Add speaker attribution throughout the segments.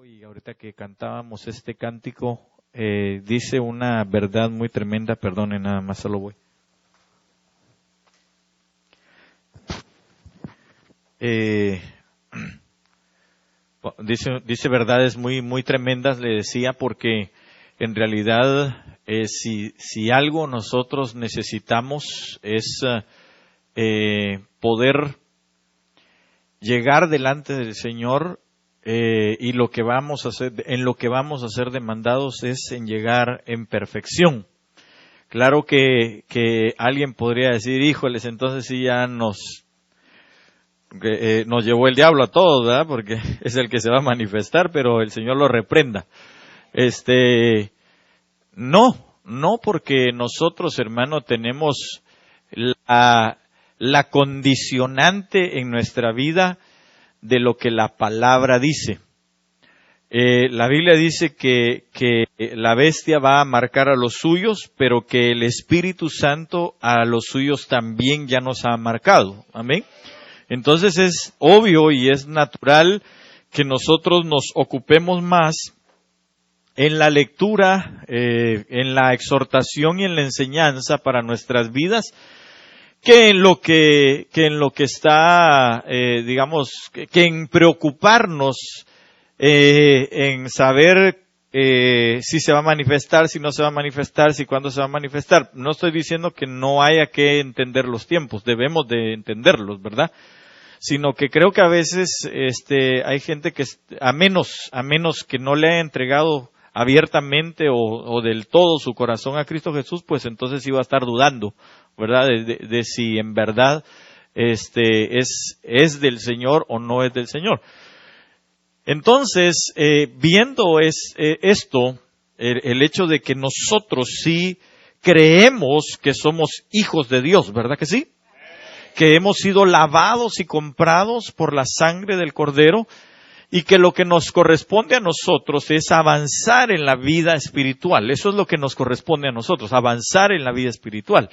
Speaker 1: Y ahorita que cantábamos este cántico, dice una verdad muy tremenda, perdone, nada más solo voy. Dice verdades muy tremendas, le decía, porque en realidad si algo nosotros necesitamos es poder llegar delante del Señor, y lo que vamos a hacer, en lo que vamos a ser demandados es en llegar en perfección. Claro que alguien podría decir, híjoles, entonces sí ya nos llevó el diablo a todos, ¿verdad? Porque es el que se va a manifestar, pero el Señor lo reprenda. No, porque nosotros, hermano, tenemos la condicionante en nuestra vida de lo que la palabra dice. La Biblia dice que la bestia va a marcar a los suyos, pero que el Espíritu Santo a los suyos también ya nos ha marcado. Amén. Entonces es obvio y es natural que nosotros nos ocupemos más en la lectura, en la exhortación y en la enseñanza para nuestras vidas, que en lo que está, que en preocuparnos en saber si se va a manifestar, si no se va a manifestar, si cuándo se va a manifestar. No estoy diciendo que no haya que entender los tiempos, debemos de entenderlos, ¿verdad? Sino que creo que a veces hay gente que, a menos que no le haya entregado abiertamente o del todo su corazón a Cristo Jesús, pues entonces iba a estar dudando, ¿verdad? De si en verdad es del Señor o no es del Señor. Entonces, viendo esto, el hecho de que nosotros sí creemos que somos hijos de Dios, ¿verdad que sí? Que hemos sido lavados y comprados por la sangre del Cordero, y que lo que nos corresponde a nosotros es avanzar en la vida espiritual. Eso es lo que nos corresponde a nosotros, avanzar en la vida espiritual.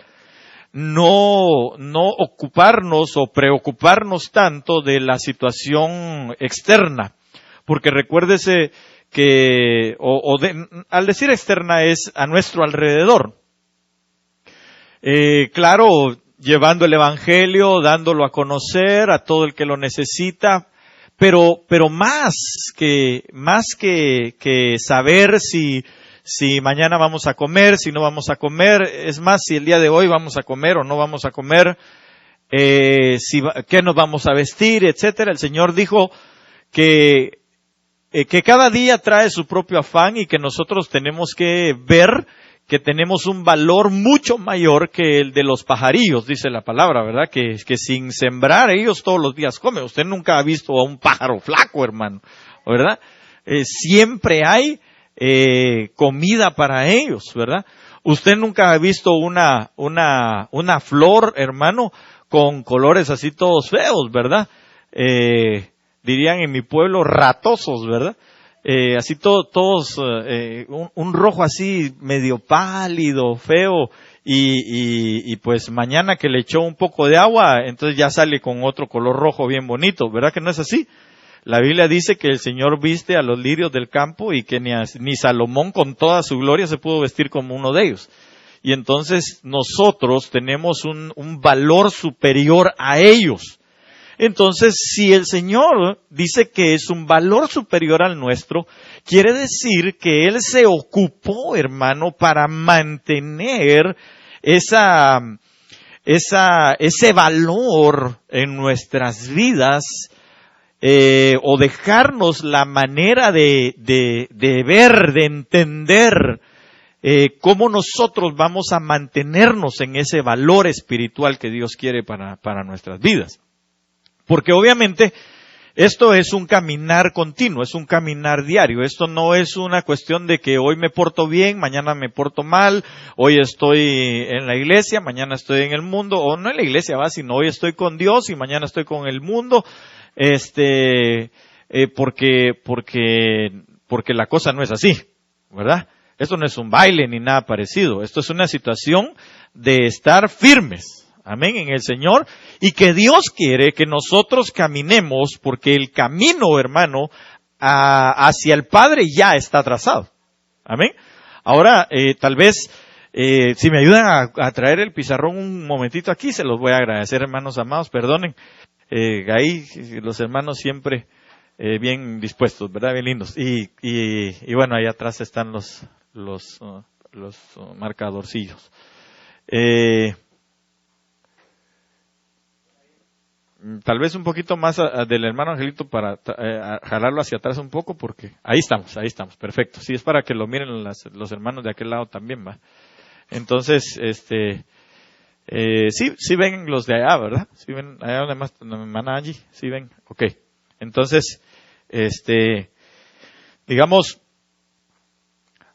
Speaker 1: No ocuparnos o preocuparnos tanto de la situación externa. Porque recuérdese que, al decir externa es a nuestro alrededor. Claro, llevando el Evangelio, dándolo a conocer a todo el que lo necesita, pero más que saber si mañana vamos a comer, si no vamos a comer, es más, si el día de hoy vamos a comer o no vamos a comer, qué nos vamos a vestir, etcétera. El Señor dijo que cada día trae su propio afán y que nosotros tenemos que ver que tenemos un valor mucho mayor que el de los pajarillos, dice la palabra, ¿verdad? Que sin sembrar ellos todos los días comen. Usted nunca ha visto a un pájaro flaco, hermano, ¿verdad? Siempre hay comida para ellos, ¿verdad? Usted nunca ha visto una flor, hermano, con colores así todos feos, ¿verdad? Dirían en mi pueblo ratosos, ¿verdad? Así todos, un rojo así medio pálido, feo, y pues mañana que le echó un poco de agua, entonces ya sale con otro color rojo bien bonito, ¿verdad que no es así? La Biblia dice que el Señor viste a los lirios del campo y que ni Salomón con toda su gloria se pudo vestir como uno de ellos. Y entonces nosotros tenemos un valor superior a ellos. Entonces, si el Señor dice que es un valor superior al nuestro, quiere decir que Él se ocupó, hermano, para mantener ese valor en nuestras vidas, o dejarnos la manera de ver, de entender, cómo nosotros vamos a mantenernos en ese valor espiritual que Dios quiere para nuestras vidas. Porque obviamente esto es un caminar continuo, es un caminar diario. Esto no es una cuestión de que hoy me porto bien, mañana me porto mal, hoy estoy en la iglesia, mañana estoy en el mundo, o no en la iglesia, sino hoy estoy con Dios y mañana estoy con el mundo, porque la cosa no es así, ¿verdad? Esto no es un baile ni nada parecido. Esto es una situación de estar firmes. Amén, en el Señor, y que Dios quiere que nosotros caminemos, porque el camino, hermano, hacia el Padre ya está trazado. Amén. Ahora, tal vez, si me ayudan a traer el pizarrón un momentito aquí, se los voy a agradecer, hermanos amados, perdonen. Ahí los hermanos siempre bien dispuestos, ¿verdad? Bien lindos. Y bueno, ahí atrás están los marcadorcillos. Tal vez un poquito más del hermano Angelito para jalarlo hacia atrás un poco, porque ahí estamos, perfecto. Sí, es para que lo miren los hermanos de aquel lado también, ¿va? Entonces, sí ven los de allá, ¿verdad? Sí ven allá donde más, hermana allí, sí ven, ok. Entonces, digamos,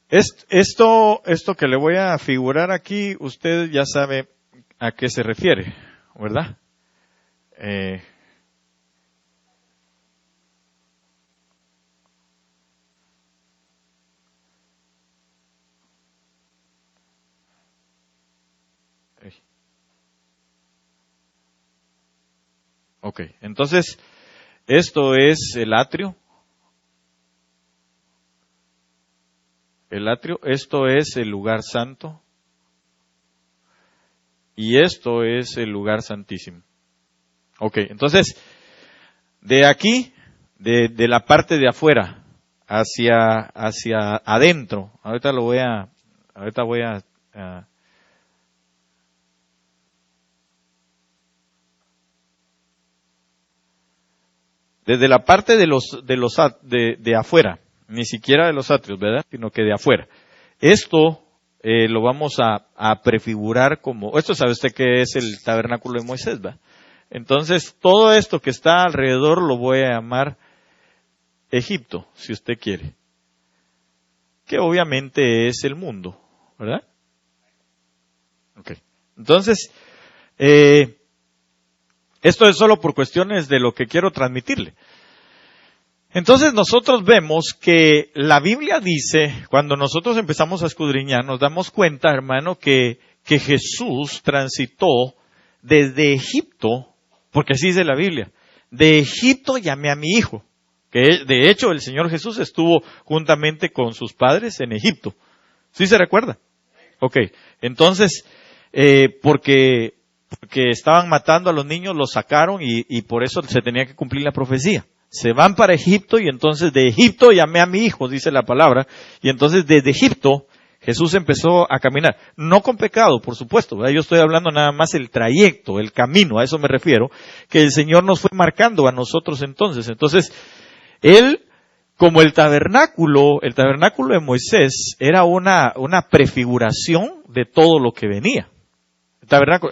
Speaker 1: esto que le voy a figurar aquí, usted ya sabe a qué se refiere, ¿verdad? Ok, entonces, esto es el atrio. Esto es el lugar santo. Y esto es el lugar santísimo. Ok, entonces, de aquí, de la parte de afuera, hacia adentro, ahorita voy a desde la parte de afuera, ni siquiera de los atrios, ¿verdad? Sino que de afuera. Esto lo vamos a prefigurar como, esto sabe usted que es el tabernáculo de Moisés, ¿verdad? Entonces, todo esto que está alrededor lo voy a llamar Egipto, si usted quiere. Que obviamente es el mundo, ¿verdad? Ok. Entonces, esto es solo por cuestiones de lo que quiero transmitirle. Entonces nosotros vemos que la Biblia dice, cuando nosotros empezamos a escudriñar, nos damos cuenta, hermano, que Jesús transitó desde Egipto, porque así dice la Biblia, de Egipto llamé a mi hijo, que de hecho el Señor Jesús estuvo juntamente con sus padres en Egipto. ¿Sí se recuerda? Ok, entonces, porque estaban matando a los niños, los sacaron y por eso se tenía que cumplir la profecía. Se van para Egipto y entonces de Egipto llamé a mi hijo, dice la palabra, y entonces desde Egipto Jesús empezó a caminar, no con pecado, por supuesto, ¿verdad? Yo estoy hablando nada más el trayecto, el camino, a eso me refiero, que el Señor nos fue marcando a nosotros entonces. Entonces, Él, como el tabernáculo de Moisés era una prefiguración de todo lo que venía.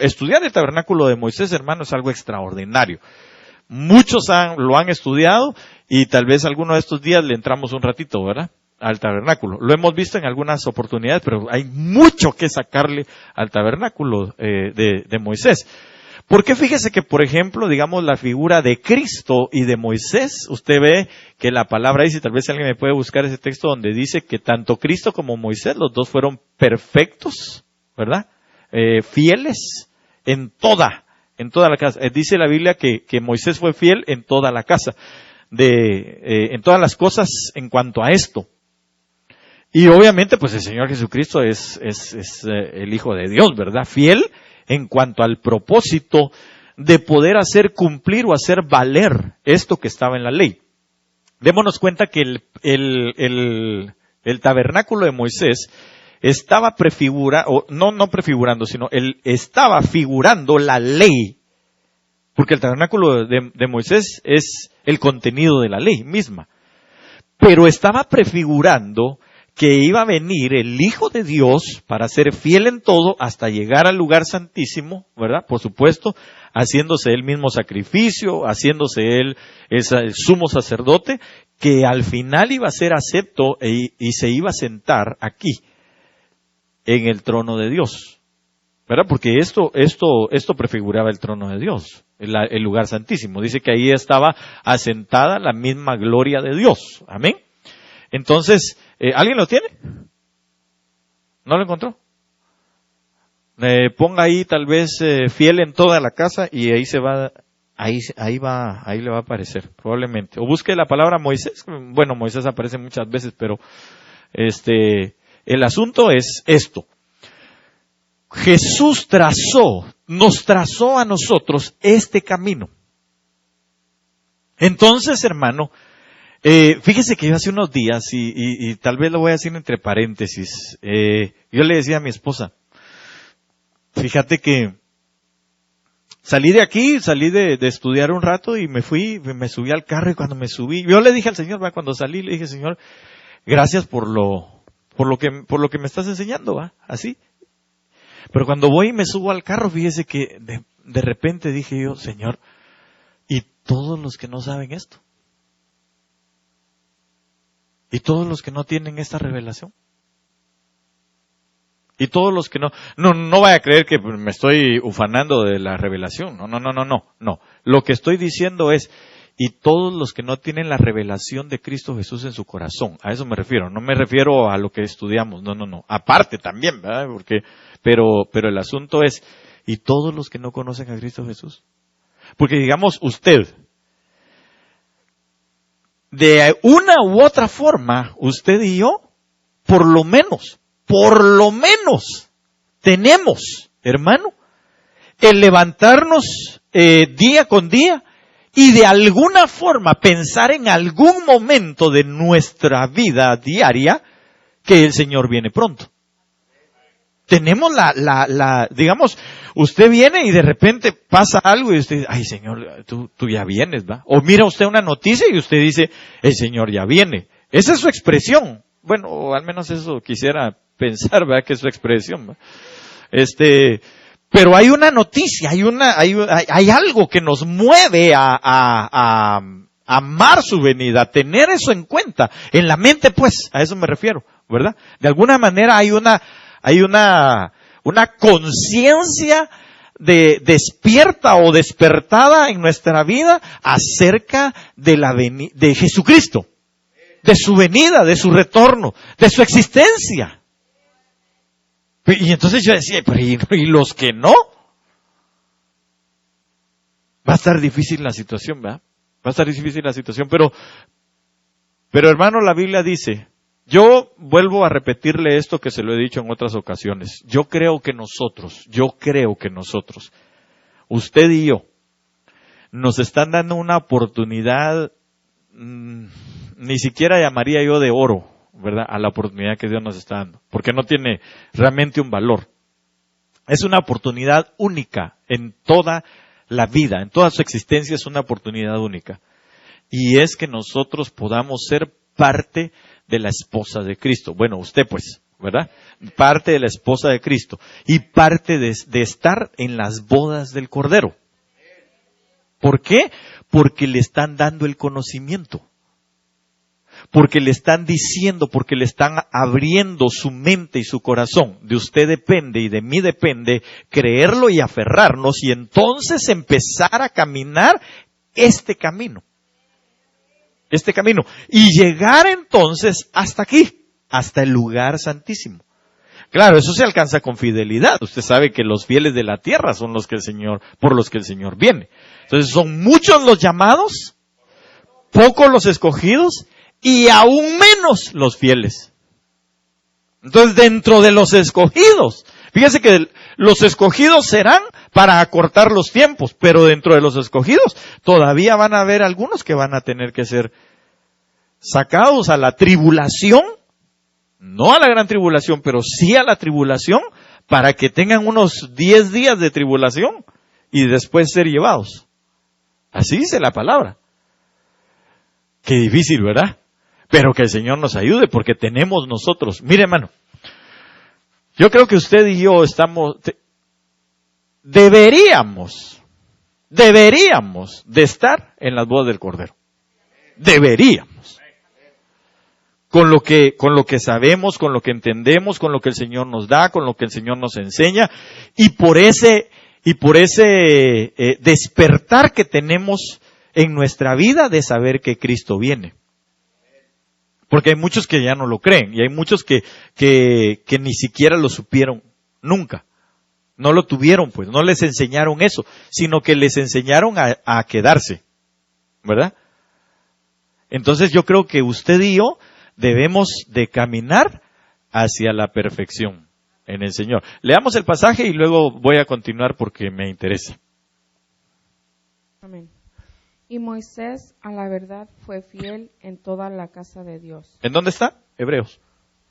Speaker 1: Estudiar el tabernáculo de Moisés, hermano, es algo extraordinario. Muchos lo han estudiado y tal vez alguno de estos días le entramos un ratito, ¿verdad? Al tabernáculo. Lo hemos visto en algunas oportunidades, pero hay mucho que sacarle al tabernáculo de Moisés. Porque fíjese que, por ejemplo, digamos la figura de Cristo y de Moisés, usted ve que la palabra dice, tal vez alguien me puede buscar ese texto donde dice que tanto Cristo como Moisés, los dos fueron perfectos, ¿verdad? Fieles en toda la casa. Dice la Biblia que Moisés fue fiel en toda la casa, en todas las cosas en cuanto a esto. Y obviamente, pues el Señor Jesucristo es el Hijo de Dios, ¿verdad? Fiel en cuanto al propósito de poder hacer cumplir o hacer valer esto que estaba en la ley. Démonos cuenta que el tabernáculo de Moisés estaba él estaba figurando la ley. Porque el tabernáculo de Moisés es el contenido de la ley misma. Pero estaba prefigurando que iba a venir el Hijo de Dios para ser fiel en todo hasta llegar al lugar santísimo, ¿verdad? Por supuesto, haciéndose él mismo sacrificio, haciéndose él el sumo sacerdote, que al final iba a ser acepto y se iba a sentar aquí, en el trono de Dios, ¿verdad? Porque esto prefiguraba el trono de Dios, el lugar santísimo. Dice que ahí estaba asentada la misma gloria de Dios. Amén. Entonces, ¿alguien lo tiene? ¿No lo encontró? Ponga ahí tal vez fiel en toda la casa y ahí se va ahí le va a aparecer, probablemente. O busque la palabra Moisés. Bueno, Moisés aparece muchas veces, pero el asunto es esto. Jesús nos trazó a nosotros este camino. Entonces, hermano, fíjese que yo hace unos días, y tal vez lo voy a decir entre paréntesis, yo le decía a mi esposa, fíjate que salí de aquí, salí de estudiar un rato y me subí al carro, y cuando me subí, yo le dije al Señor, cuando salí, le dije, Señor, gracias por lo que me estás enseñando, así. Pero cuando voy y me subo al carro, fíjese que de repente dije yo, Señor, ¿y todos los que no saben esto? ¿Y todos los que no tienen esta revelación? Y todos los que no vaya a creer que me estoy ufanando de la revelación. No. Lo que estoy diciendo es, y todos los que no tienen la revelación de Cristo Jesús en su corazón. A eso me refiero. No me refiero a lo que estudiamos. No. Aparte también, ¿verdad? Pero el asunto es, y todos los que no conocen a Cristo Jesús. Porque digamos usted, de una u otra forma, usted y yo, por lo menos, tenemos, hermano, el levantarnos día con día y de alguna forma pensar en algún momento de nuestra vida diaria que el Señor viene pronto. Tenemos digamos, usted viene y de repente pasa algo y usted dice, ay Señor, tú ya vienes, ¿va? O mira usted una noticia y usted dice, el Señor ya viene. Esa es su expresión. Bueno, o al menos eso quisiera pensar, ¿verdad? Que es su expresión, ¿va? Pero hay una noticia, hay algo que nos mueve a amar su venida, a tener eso en cuenta, en la mente, pues, a eso me refiero, ¿verdad? De alguna manera hay una conciencia despierta o despertada en nuestra vida acerca de Jesucristo, de su venida, de su retorno, de su existencia. Y entonces yo decía, pero ¿y los que no? Va a estar difícil la situación, ¿verdad? Va a estar difícil la situación, pero hermano, la Biblia dice, yo vuelvo a repetirle esto que se lo he dicho en otras ocasiones. Yo creo que nosotros, usted y yo, nos están dando una oportunidad, ni siquiera llamaría yo de oro, ¿verdad? A la oportunidad que Dios nos está dando, porque no tiene realmente un valor. Es una oportunidad única en toda la vida, en toda su existencia es una oportunidad única. Y es que nosotros podamos ser parte de la esposa de Cristo. Bueno, usted pues, ¿verdad? Parte de la esposa de Cristo y parte de estar en las bodas del Cordero. ¿Por qué? Porque le están dando el conocimiento. Porque le están diciendo, porque le están abriendo su mente y su corazón. De usted depende y de mí depende creerlo y aferrarnos y entonces empezar a caminar este camino. Y llegar entonces hasta aquí, hasta el lugar santísimo. Claro, eso se alcanza con fidelidad. Usted sabe que los fieles de la tierra son por los que el Señor viene. Entonces son muchos los llamados, pocos los escogidos, y aún menos los fieles. Entonces, dentro de los escogidos, fíjese que los escogidos serán para acortar los tiempos, pero dentro de los escogidos todavía van a haber algunos que van a tener que ser sacados a la tribulación, no a la gran tribulación, pero sí a la tribulación, para que tengan unos 10 días de tribulación y después ser llevados. Así dice la palabra. Qué difícil, ¿verdad? Pero que el Señor nos ayude, porque tenemos nosotros. Mire, hermano, yo creo que usted y yo deberíamos de estar en las bodas del Cordero. Deberíamos. Con lo que sabemos, con lo que entendemos, con lo que el Señor nos da, con lo que el Señor nos enseña, y por ese despertar que tenemos en nuestra vida de saber que Cristo viene. Porque hay muchos que ya no lo creen, y hay muchos que ni siquiera lo supieron nunca, No lo tuvieron, pues, no les enseñaron eso, sino que les enseñaron a quedarse, ¿verdad? Entonces yo creo que usted y yo debemos de caminar hacia la perfección en el Señor. Leamos el pasaje y luego voy a continuar porque me interesa.
Speaker 2: Amén. Y Moisés, a la verdad, fue fiel en toda la casa de Dios.
Speaker 1: ¿En dónde está? Hebreos.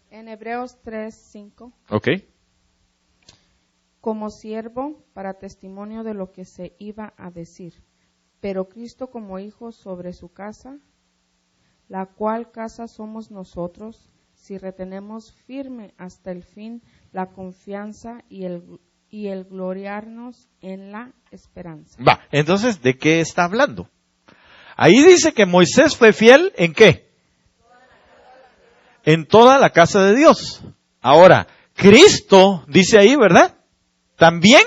Speaker 2: En Hebreos 3:5.
Speaker 1: Ok.
Speaker 2: Como siervo para testimonio de lo que se iba a decir, pero Cristo como hijo sobre su casa, la cual casa somos nosotros, si retenemos firme hasta el fin la confianza y el gloriarnos en la esperanza.
Speaker 1: Va, entonces, ¿de qué está hablando? Ahí dice que Moisés fue fiel, ¿en qué? En toda la casa de Dios. Ahora, Cristo, dice ahí, ¿verdad? También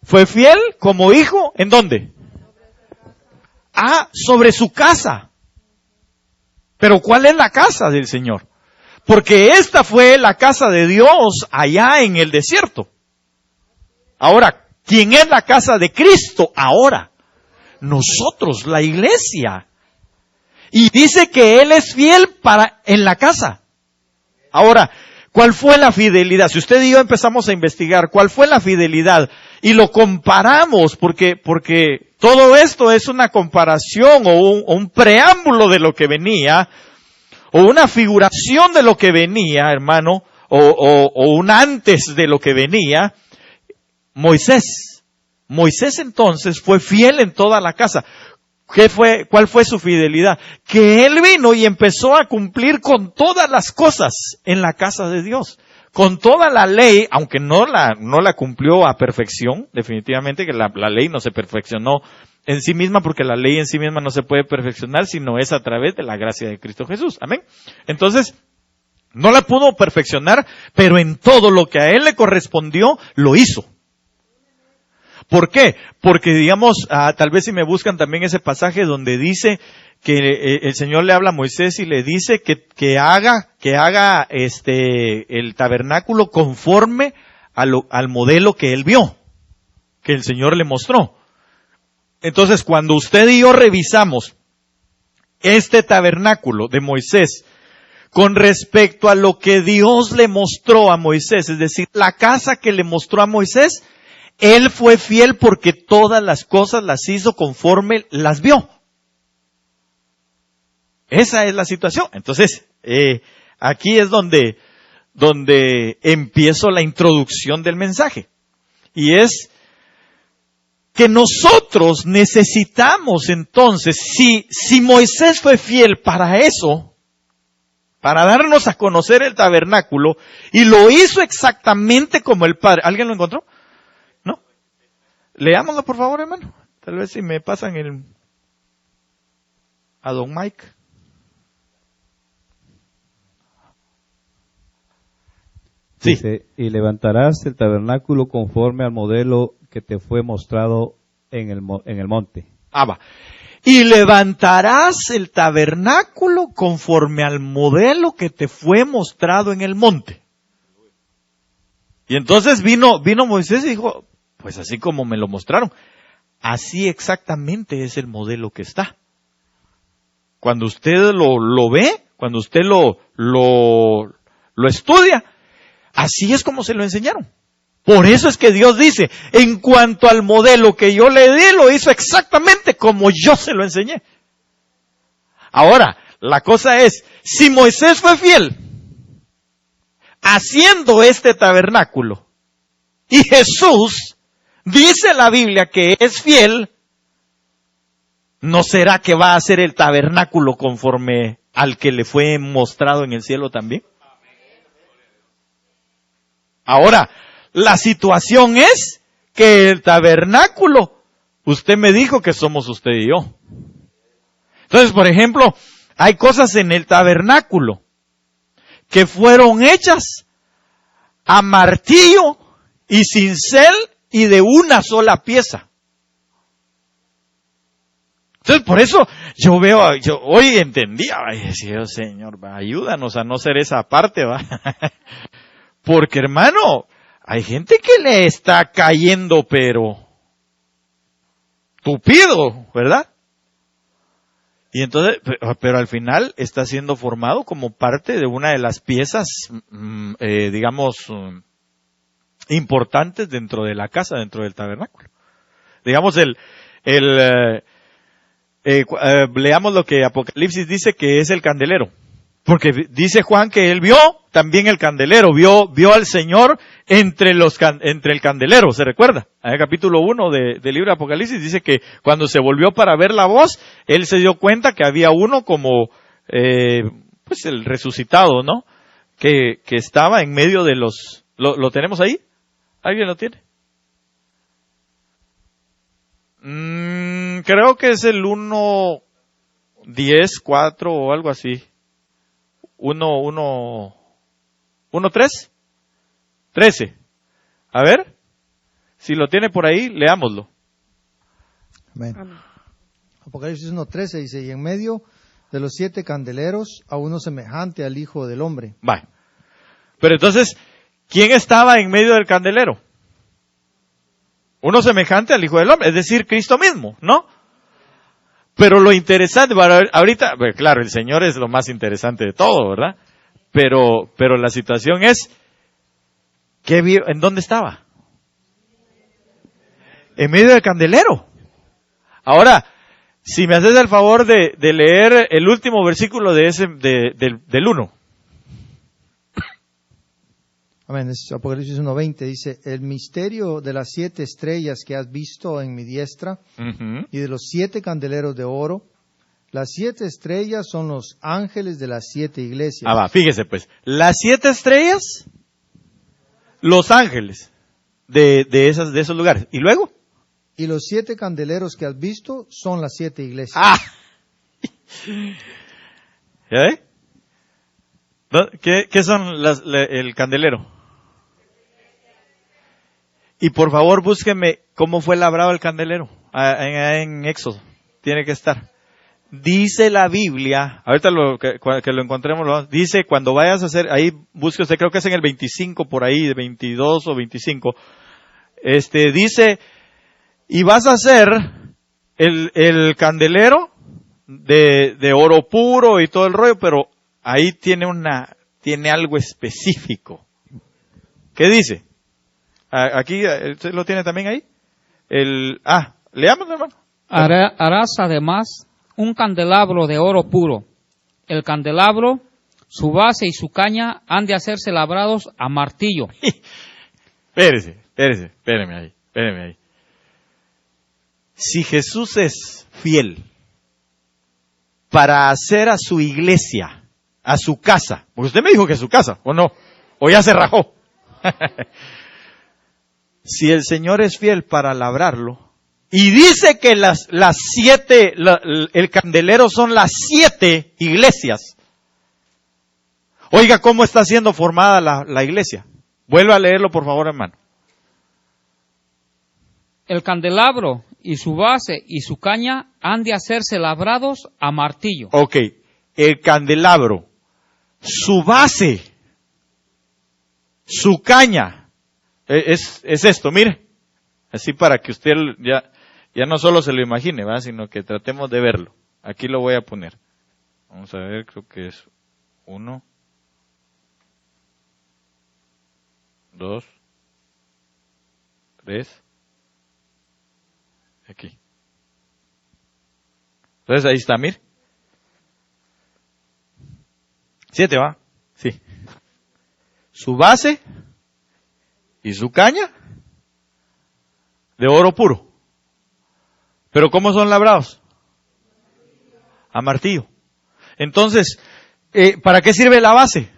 Speaker 1: fue fiel como hijo, ¿en dónde? Sobre su casa. Pero ¿cuál es la casa del Señor? Porque esta fue la casa de Dios allá en el desierto. Ahora, ¿quién es la casa de Cristo ahora? Nosotros, la iglesia. Y dice que Él es fiel en la casa. Ahora, ¿cuál fue la fidelidad? Si usted y yo empezamos a investigar cuál fue la fidelidad y lo comparamos, porque todo esto es una comparación o un preámbulo de lo que venía, o una figuración de lo que venía, hermano, o un antes de lo que venía. Moisés entonces fue fiel en toda la casa. ¿Cuál fue su fidelidad? Que él vino y empezó a cumplir con todas las cosas en la casa de Dios. Con toda la ley, aunque no la cumplió a perfección, definitivamente que la ley no se perfeccionó en sí misma, porque la ley en sí misma no se puede perfeccionar, sino es a través de la gracia de Cristo Jesús. Amén. Entonces, no la pudo perfeccionar, pero en todo lo que a él le correspondió, lo hizo. ¿Por qué? Porque digamos, tal vez si me buscan también ese pasaje donde dice que el Señor le habla a Moisés y le dice que haga el tabernáculo conforme al modelo que él vio, que el Señor le mostró. Entonces, cuando usted y yo revisamos este tabernáculo de Moisés con respecto a lo que Dios le mostró a Moisés, es decir, la casa que le mostró a Moisés, él fue fiel porque todas las cosas las hizo conforme las vio. Esa es la situación. Entonces, aquí es donde empiezo la introducción del mensaje. Y es que nosotros necesitamos entonces, si Moisés fue fiel para eso, para darnos a conocer el tabernáculo, y lo hizo exactamente como el Padre. ¿Alguien lo encontró? ¿No? Leámoslo por favor, hermano. Tal vez si me pasan a don Mike. Sí.
Speaker 3: Dice, y levantarás el tabernáculo conforme al modelo que te fue mostrado en el monte.
Speaker 1: Va. Y levantarás el tabernáculo conforme al modelo que te fue mostrado en el monte. Y entonces vino Moisés y dijo, pues así como me lo mostraron, así exactamente es el modelo que está. Cuando usted lo ve, cuando usted lo estudia, así es como se lo enseñaron. Por eso es que Dios dice, en cuanto al modelo que yo le di, lo hizo exactamente como yo se lo enseñé. Ahora, la cosa es, si Moisés fue fiel haciendo este tabernáculo, y Jesús dice la Biblia que es fiel, ¿no será que va a hacer el tabernáculo conforme al que le fue mostrado en el cielo también? Ahora, la situación es que el tabernáculo, usted me dijo que somos usted y yo. Entonces, por ejemplo, hay cosas en el tabernáculo que fueron hechas a martillo y cincel y de una sola pieza. Entonces, por eso yo hoy entendía, decía, Señor, ayúdanos a no ser esa parte, ¿va? Porque, hermano, hay gente que le está cayendo, pero tupido, ¿verdad? Y entonces, pero al final está siendo formado como parte de una de las piezas, importantes dentro de la casa, dentro del tabernáculo. Digamos, leamos lo que Apocalipsis dice que es el candelero. Porque dice Juan que él vio también el candelero, vio al Señor entre el candelero, ¿se recuerda? En el capítulo 1 del libro de Apocalipsis dice que cuando se volvió para ver la voz, él se dio cuenta que había uno como, pues el resucitado, ¿no? Que estaba en medio de los, ¿lo tenemos ahí? ¿Alguien lo tiene? Creo que es el 1:10:4 o algo así. 1:13. A ver, si lo tiene por ahí, leámoslo.
Speaker 4: Amén. Apocalipsis 1:13 dice, y en medio de los 7 candeleros, a uno semejante al Hijo del Hombre.
Speaker 1: Vale. Pero entonces, ¿quién estaba en medio del candelero? Uno semejante al Hijo del Hombre, es decir, Cristo mismo, ¿no? Pero lo interesante, ahorita, claro, el Señor es lo más interesante de todo, ¿verdad? Pero la situación es, ¿en dónde estaba? En medio del candelero. Ahora, si me haces el favor de leer el último versículo del 1.
Speaker 4: Amén. Es Apocalipsis 1:20 dice, el misterio de las 7 estrellas que has visto en mi diestra y de los 7 candeleros de oro. Las 7 estrellas son los ángeles de las 7 iglesias.
Speaker 1: Fíjese pues, las 7 estrellas, los ángeles de esos lugares. ¿Y luego?
Speaker 4: Y los 7 candeleros que has visto son las 7 iglesias.
Speaker 1: ¿Ya ve? ¿Qué son el candelero? Y por favor búsqueme cómo fue labrado el candelero en Éxodo. Tiene que estar. Dice la Biblia, ahorita que lo encontremos, dice cuando vayas a hacer, ahí busque usted, creo que es en el 25 por ahí, de 22 o 25, dice, y vas a hacer el candelero de oro puro y todo el rollo, pero ahí tiene algo específico. ¿Qué dice? Aquí, ¿usted lo tiene también ahí? Leámoslo, hermano.
Speaker 5: Harás además un candelabro de oro puro. El candelabro, su base y su caña han de hacerse labrados a martillo.
Speaker 1: Espéreme ahí. Si Jesús es fiel para hacer a su iglesia, a su casa, porque usted me dijo que es su casa, ¿o no? ¿O ya se rajó? Si el Señor es fiel para labrarlo, y dice que el candelero son las 7 iglesias. Oiga, ¿cómo está siendo formada la iglesia? Vuelva a leerlo, por favor, hermano.
Speaker 5: El candelabro y su base y su caña han de hacerse labrados a martillo.
Speaker 1: Ok, el candelabro, su base, su caña, es esto, mire, así para que usted ya no solo se lo imagine, ¿verdad? Sino que tratemos de verlo. Aquí lo voy a poner. Vamos a ver, creo que es 1, 2, 3, aquí. Entonces ahí está, mire. 7, ¿va? Sí. Su base y su caña de oro puro. ¿Pero cómo son labrados? A martillo. Entonces, ¿para qué sirve la base?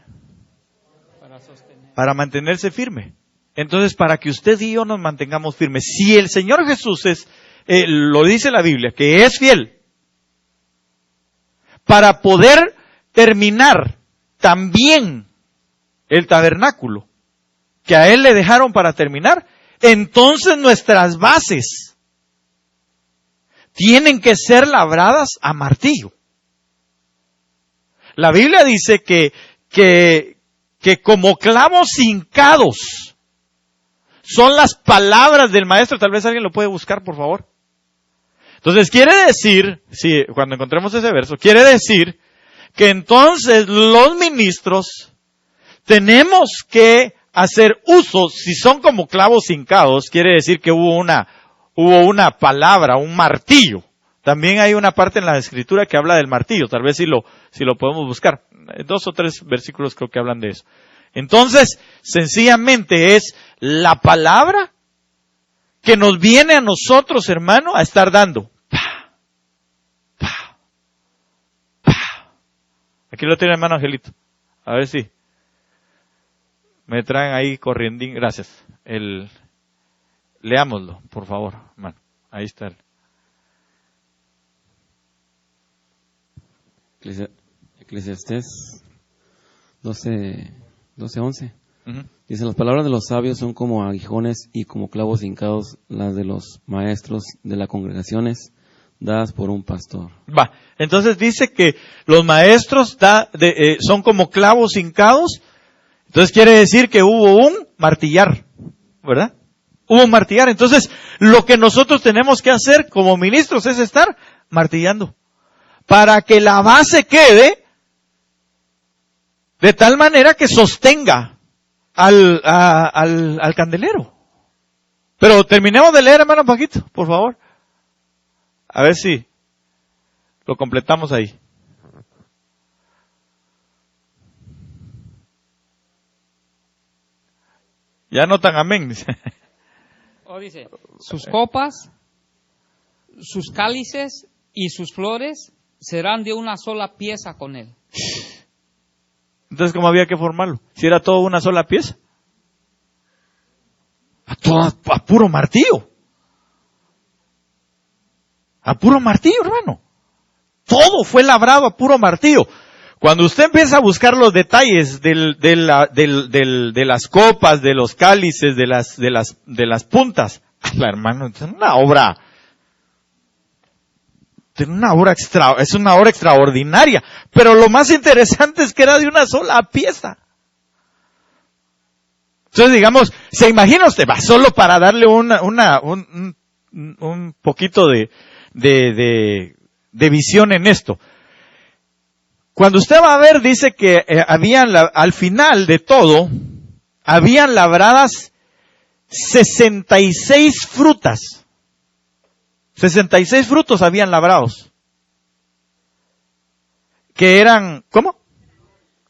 Speaker 1: Para mantenerse firme. Entonces, para que usted y yo nos mantengamos firmes. Si el Señor Jesús lo dice la Biblia, que es fiel, para poder terminar también el tabernáculo, que a Él le dejaron para terminar, entonces nuestras bases tienen que ser labradas a martillo. La Biblia dice que como clavos hincados son las palabras del Maestro. Tal vez alguien lo puede buscar, por favor. Entonces quiere decir, sí, cuando encontremos ese verso, quiere decir que entonces los ministros tenemos que hacer uso, si son como clavos hincados, quiere decir que hubo una palabra, un martillo. También hay una parte en la Escritura que habla del martillo, tal vez si lo podemos buscar. 2 o 3 versículos creo que hablan de eso. Entonces, sencillamente es la palabra que nos viene a nosotros, hermano, a estar dando. Aquí lo tiene, hermano Angelito. A ver si me traen ahí corriendo. Gracias. Leámoslo, por favor, hermano. Ahí está.
Speaker 6: Eclesiastés 12:11. Dice, las palabras de los sabios son como aguijones y como clavos hincados las de los maestros de las congregaciones dadas por un pastor.
Speaker 1: Va, entonces dice que los maestros son como clavos hincados. Entonces quiere decir que hubo un martillar, ¿verdad? Hubo un martillar. Entonces, lo que nosotros tenemos que hacer como ministros es estar martillando. Para que la base quede de tal manera que sostenga al candelero. Pero terminemos de leer, hermano Paquito, por favor. A ver si lo completamos ahí. Ya no tan amén.
Speaker 5: Dice, sus copas, sus cálices y sus flores serán de una sola pieza con él.
Speaker 1: Entonces, ¿cómo había que formarlo? Si era todo una sola pieza. A puro martillo. A puro martillo, hermano. Todo fue labrado a puro martillo. Cuando usted empieza a buscar los detalles de las copas, de los cálices, de las puntas, hermano, es una obra extraordinaria. Pero lo más interesante es que era de una sola pieza. Entonces, digamos, se imagina usted, va, solo para darle un poquito de visión en esto. Cuando usted va a ver, dice que al final de todo, habían labradas 66 frutas. 66 frutos habían labrados. Que eran, ¿cómo?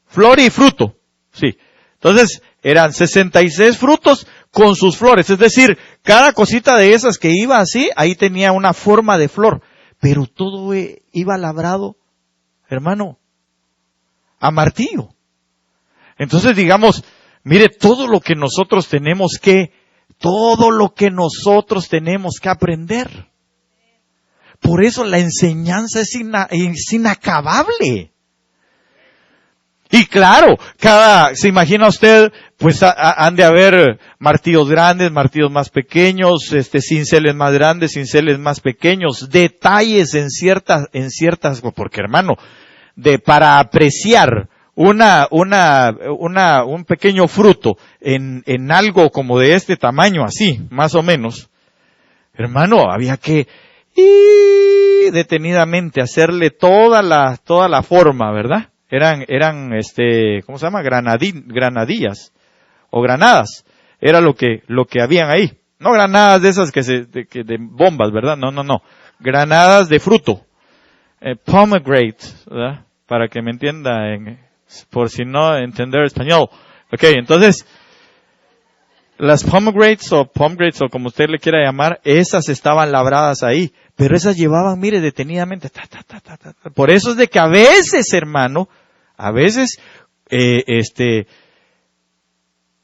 Speaker 1: Flor y fruto. Sí. Entonces, eran 66 frutos con sus flores. Es decir, cada cosita de esas que iba así, ahí tenía una forma de flor. Pero todo iba labrado, hermano, a martillo. Entonces, digamos, mire, todo lo que nosotros tenemos que aprender. Por eso la enseñanza es inacabable. Y claro, se imagina usted, pues han de haber martillos grandes, martillos más pequeños, cinceles más grandes, cinceles más pequeños, detalles en ciertas, porque hermano, para apreciar un pequeño fruto en algo como de este tamaño, así, más o menos, hermano, había que detenidamente hacerle toda la forma, ¿verdad? Eran, ¿cómo se llama? Granadillas o granadas. Era lo que habían ahí. No granadas de esas de bombas, ¿verdad? No. Granadas de fruto. Pomegranate, ¿verdad? Para que me entienda, por si no entender español. Okay, entonces, las pomegranates o como usted le quiera llamar, esas estaban labradas ahí. Pero esas llevaban, mire, detenidamente. Por eso es de que a veces, hermano,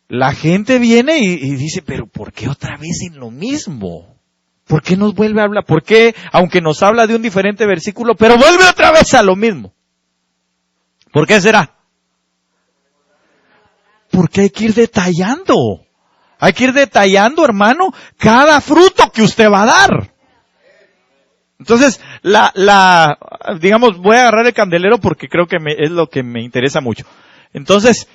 Speaker 1: la gente viene y dice, pero ¿por qué otra vez en lo mismo? ¿Por qué nos vuelve a hablar? ¿Por qué, aunque nos habla de un diferente versículo, pero vuelve otra vez a lo mismo? ¿Por qué será? Porque hay que ir detallando. Hay que ir detallando, hermano, cada fruto que usted va a dar. Entonces, digamos, voy a agarrar el candelero porque creo que es lo que me interesa mucho. Entonces,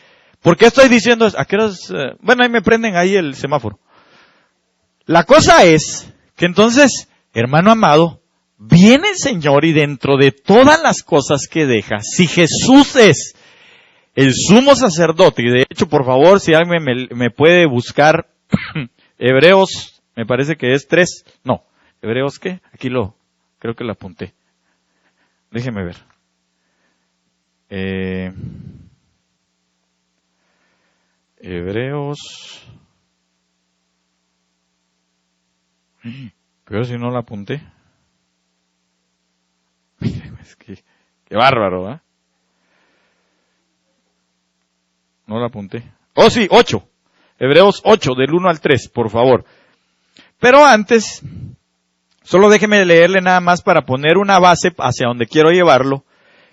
Speaker 1: ¿por qué estoy diciendo eso? ¿A qué horas? Bueno, ahí me prenden ahí el semáforo. La cosa es que entonces, hermano amado, viene el Señor y dentro de todas las cosas que deja, si Jesús es el sumo sacerdote, y de hecho, por favor, si alguien me puede buscar Hebreos, me parece que es 3, no, Hebreos ¿qué? Aquí creo que lo apunté. Déjeme ver. Hebreos, pero si no lo apunté. Es que, qué bárbaro, ¿eh? No lo apunté. Oh, sí, 8. Hebreos 8, del 1 al 3, por favor. Pero antes, solo déjeme leerle nada más para poner una base hacia donde quiero llevarlo,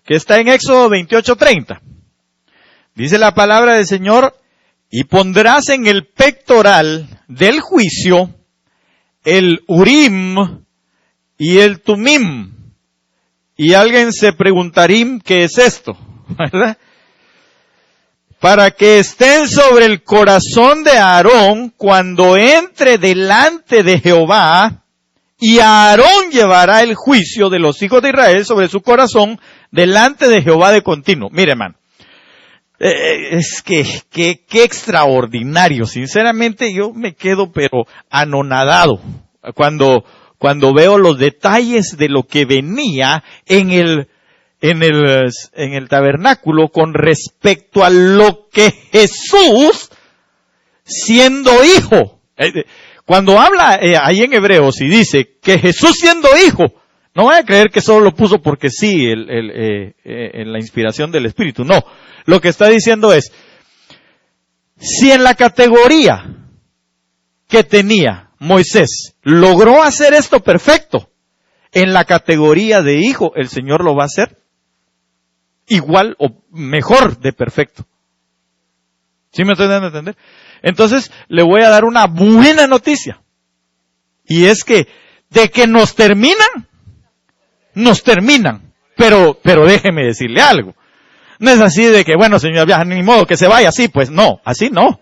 Speaker 1: que está en Éxodo 28:30. Dice la palabra del Señor, y pondrás en el pectoral del juicio el Urim y el Tumim. Y alguien se preguntaría, ¿qué es esto? ¿Verdad? Para que estén sobre el corazón de Aarón cuando entre delante de Jehová, y Aarón llevará el juicio de los hijos de Israel sobre su corazón delante de Jehová de continuo. Mire, hermano, es que qué extraordinario. Sinceramente yo me quedo pero anonadado cuando veo los detalles de lo que venía en el tabernáculo con respecto a lo que Jesús, siendo hijo, cuando habla ahí en Hebreos y dice que Jesús siendo hijo, no vaya a creer que solo lo puso porque sí, en la inspiración del Espíritu, no. Lo que está diciendo es, si en la categoría que tenía Moisés logró hacer esto perfecto, en la categoría de hijo el Señor lo va a hacer igual o mejor de perfecto. ¿Sí me estoy dando a entender? Entonces, le voy a dar una buena noticia. Y es que, de que nos terminan. Pero déjeme decirle algo. No es así de que, bueno, señor, ya ni modo que se vaya así, pues no, así no.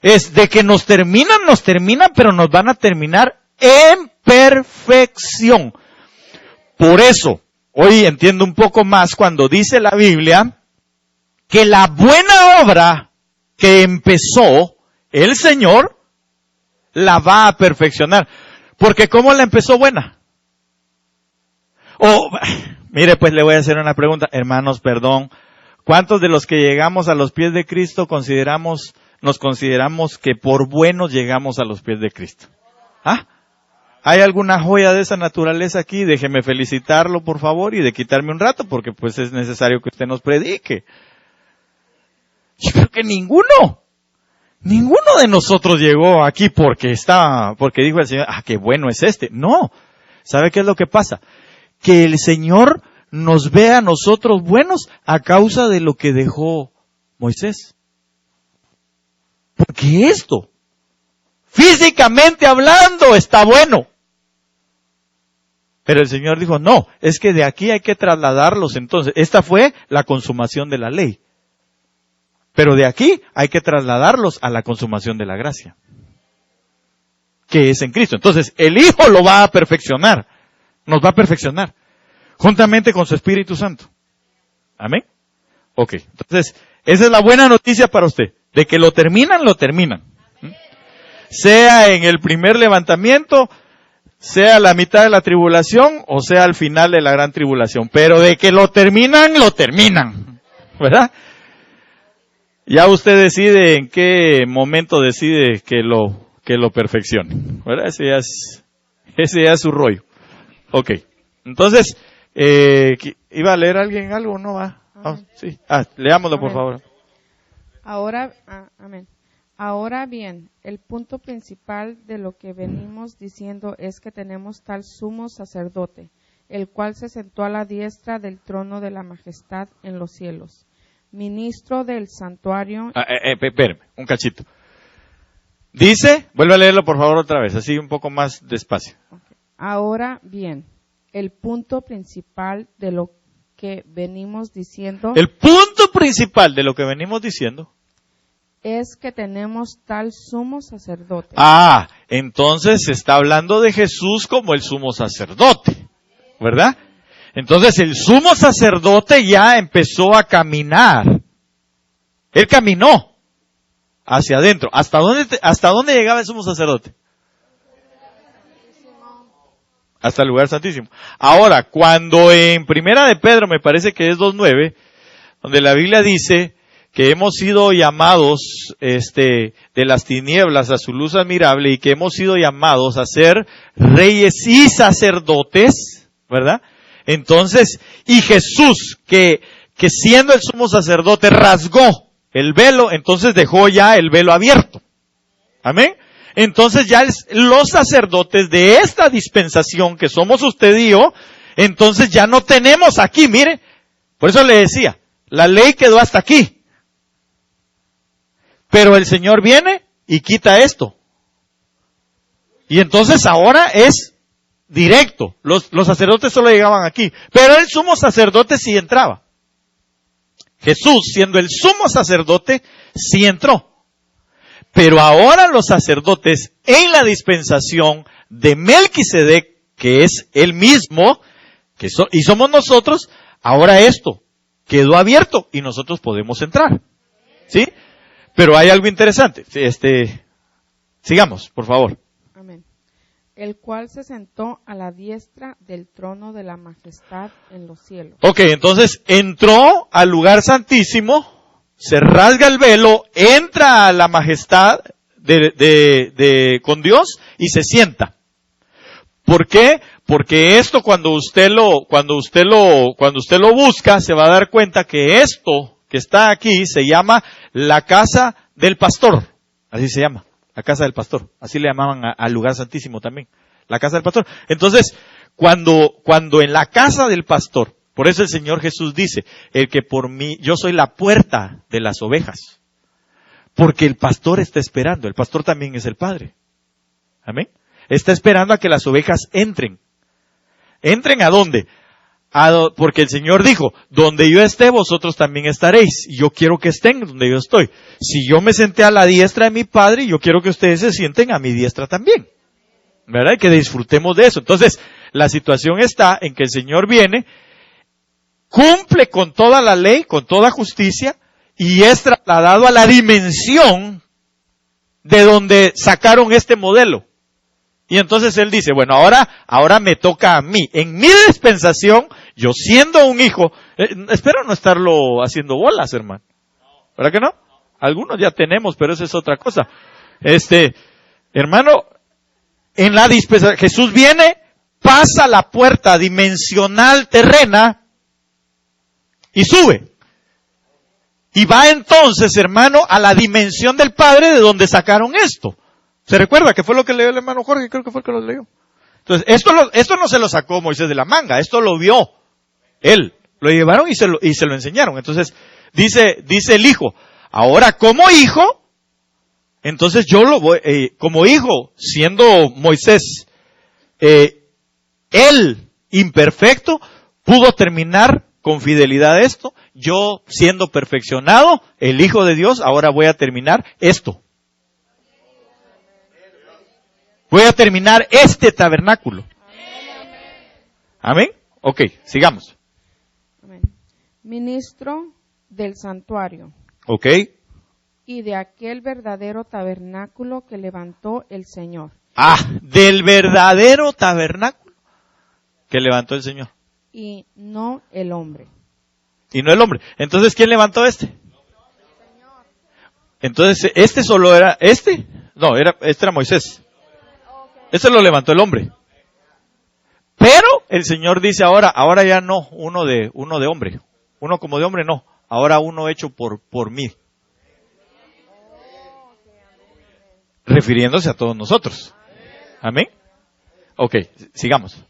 Speaker 1: Es de que nos terminan, pero nos van a terminar en perfección. Por eso, hoy entiendo un poco más cuando dice la Biblia que la buena obra que empezó el Señor la va a perfeccionar. Porque ¿cómo la empezó buena? Mire, pues le voy a hacer una pregunta. Hermanos, perdón. ¿Cuántos de los que llegamos a los pies de Cristo nos consideramos que por buenos llegamos a los pies de Cristo? ¿Ah? ¿Hay alguna joya de esa naturaleza aquí? Déjeme felicitarlo, por favor, y de quitarme un rato, porque pues es necesario que usted nos predique. Yo creo que ninguno de nosotros llegó aquí porque dijo el Señor, qué bueno es este. No. ¿Sabe qué es lo que pasa? Que el Señor nos ve a nosotros buenos a causa de lo que dejó Moisés. Porque esto, físicamente hablando, está bueno. Pero el Señor dijo, no, es que de aquí hay que trasladarlos entonces. Esta fue la consumación de la ley. Pero de aquí hay que trasladarlos a la consumación de la gracia, que es en Cristo. Entonces, el Hijo lo va a perfeccionar. Nos va a perfeccionar. Juntamente con su Espíritu Santo. Amén. Ok. Entonces, esa es la buena noticia para usted. De que lo terminan. Sea en el primer levantamiento, sea la mitad de la tribulación, o sea al final de la gran tribulación. Pero de que lo terminan. ¿Verdad? Ya usted decide en qué momento decide que lo perfeccione. ¿Verdad? Ese ya es su rollo. Ok. Entonces, ¿iba a leer alguien algo o no va? Sí. Leámoslo, por favor.
Speaker 2: Amén. Ahora bien, el punto principal de lo que venimos diciendo es que tenemos tal sumo sacerdote, el cual se sentó a la diestra del trono de la majestad en los cielos, ministro del santuario.
Speaker 1: Espérame, un cachito. Dice, vuelve a leerlo por favor otra vez, así un poco más despacio.
Speaker 2: Okay. Ahora bien, el punto principal de lo que venimos diciendo.
Speaker 1: El punto principal de lo que venimos diciendo
Speaker 2: es que tenemos tal sumo sacerdote.
Speaker 1: Ah, entonces se está hablando de Jesús como el sumo sacerdote, ¿verdad? Entonces el sumo sacerdote ya empezó a caminar. Él caminó hacia adentro. ¿Hasta dónde llegaba el sumo sacerdote? Hasta el lugar santísimo. Ahora, cuando en Primera de Pedro, me parece que es 2:9, donde la Biblia dice que hemos sido llamados de las tinieblas a su luz admirable y que hemos sido llamados a ser reyes y sacerdotes, ¿verdad? Entonces, y Jesús, que siendo el sumo sacerdote rasgó el velo, entonces dejó ya el velo abierto. Amén. Entonces ya los sacerdotes de esta dispensación que somos usted y yo, entonces ya no tenemos aquí, mire, por eso le decía, la ley quedó hasta aquí. Pero el Señor viene y quita esto. Y entonces ahora es directo. Los sacerdotes solo llegaban aquí. Pero el sumo sacerdote sí entraba. Jesús, siendo el sumo sacerdote, sí entró. Pero ahora los sacerdotes en la dispensación de Melquisedec, que es él mismo, y somos nosotros, ahora esto quedó abierto y nosotros podemos entrar. ¿Sí? Pero hay algo interesante. Sigamos, por favor.
Speaker 2: Amén. El cual se sentó a la diestra del trono de la majestad en los cielos.
Speaker 1: Ok, entonces entró al lugar santísimo, se rasga el velo, entra a la majestad con Dios y se sienta. ¿Por qué? Porque esto cuando usted lo busca, se va a dar cuenta que esto que está aquí se llama la casa del pastor. Así se llama, la casa del pastor. Así le llamaban al lugar santísimo también, la casa del pastor. Entonces, cuando en la casa del pastor, por eso el Señor Jesús dice, el que por mí, yo soy la puerta de las ovejas. Porque el pastor está esperando, el pastor también es el Padre. Amén. Está esperando a que las ovejas entren. ¿Entren a dónde? Porque el Señor dijo, donde yo esté, vosotros también estaréis. Y yo quiero que estén donde yo estoy. Si yo me senté a la diestra de mi Padre, yo quiero que ustedes se sienten a mi diestra también. ¿Verdad? Y que disfrutemos de eso. Entonces, la situación está en que el Señor viene, cumple con toda la ley, con toda justicia, y es trasladado a la dimensión de donde sacaron este modelo. Y entonces él dice, bueno, ahora me toca a mí. En mi dispensación, yo siendo un hijo, espero no estarlo haciendo bolas, hermano. ¿Verdad que no? Algunos ya tenemos, pero eso es otra cosa. Hermano, en la dispensación, Jesús viene, pasa la puerta dimensional terrena y sube. Y va entonces, hermano, a la dimensión del Padre de donde sacaron esto. ¿Se recuerda que fue lo que leyó el hermano Jorge? Creo que fue el que lo leyó. Entonces, esto no se lo sacó Moisés de la manga, esto lo vio él. Lo llevaron y se lo enseñaron. Entonces, dice el hijo, ahora como hijo, entonces yo lo voy, como hijo, siendo Moisés, él imperfecto, pudo terminar con fidelidad esto. Yo, siendo perfeccionado, el Hijo de Dios, ahora voy a terminar esto. Voy a terminar este tabernáculo. Amén. Ok, sigamos.
Speaker 2: Amén. Ministro del santuario.
Speaker 1: Ok.
Speaker 2: Y de aquel verdadero tabernáculo que levantó el Señor.
Speaker 1: Del verdadero tabernáculo que levantó el Señor.
Speaker 2: Y no el hombre.
Speaker 1: Y no el hombre. Entonces, ¿quién levantó este? Entonces, ¿este solo era este? No, este era Moisés. Este lo levantó el hombre. Pero el Señor dice ahora ya no uno de hombre. Uno como de hombre no. Ahora uno hecho por mí. Refiriéndose a todos nosotros. Amén. Ok, sigamos.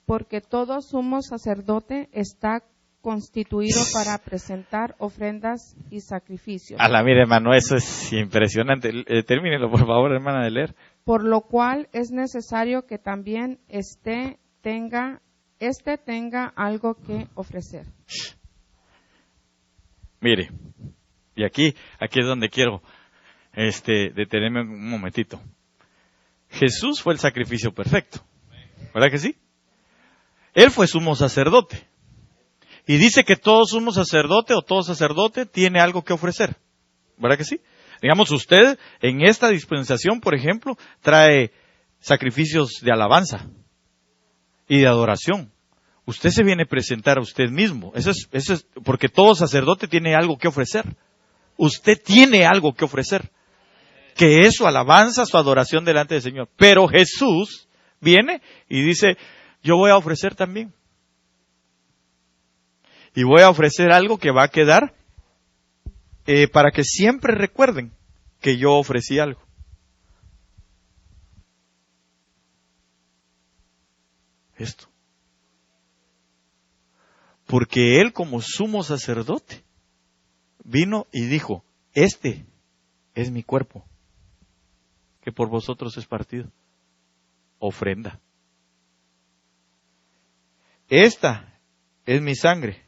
Speaker 2: Porque todo sumo sacerdote está constituido para presentar ofrendas y sacrificios.
Speaker 1: Mire, hermano, eso es impresionante. Termínelo, por favor, hermana, de leer.
Speaker 2: Por lo cual es necesario que también tenga algo que ofrecer.
Speaker 1: Mire, Y aquí es donde quiero detenerme un momentito. Jesús fue el sacrificio perfecto, ¿verdad que sí? Él fue sumo sacerdote. Y dice que todo sumo sacerdote o todo sacerdote tiene algo que ofrecer, ¿verdad que sí? Digamos, usted en esta dispensación, por ejemplo, trae sacrificios de alabanza y de adoración. Usted se viene a presentar a usted mismo. Eso es porque todo sacerdote tiene algo que ofrecer. Usted tiene algo que ofrecer, que es su alabanza, su adoración delante del Señor. Pero Jesús viene y dice, yo voy a ofrecer también. Y voy a ofrecer algo que va a quedar para que siempre recuerden que yo ofrecí algo. Esto. Porque Él como sumo sacerdote vino y dijo, este es mi cuerpo, que por vosotros es partido. Ofrenda. Esta es mi sangre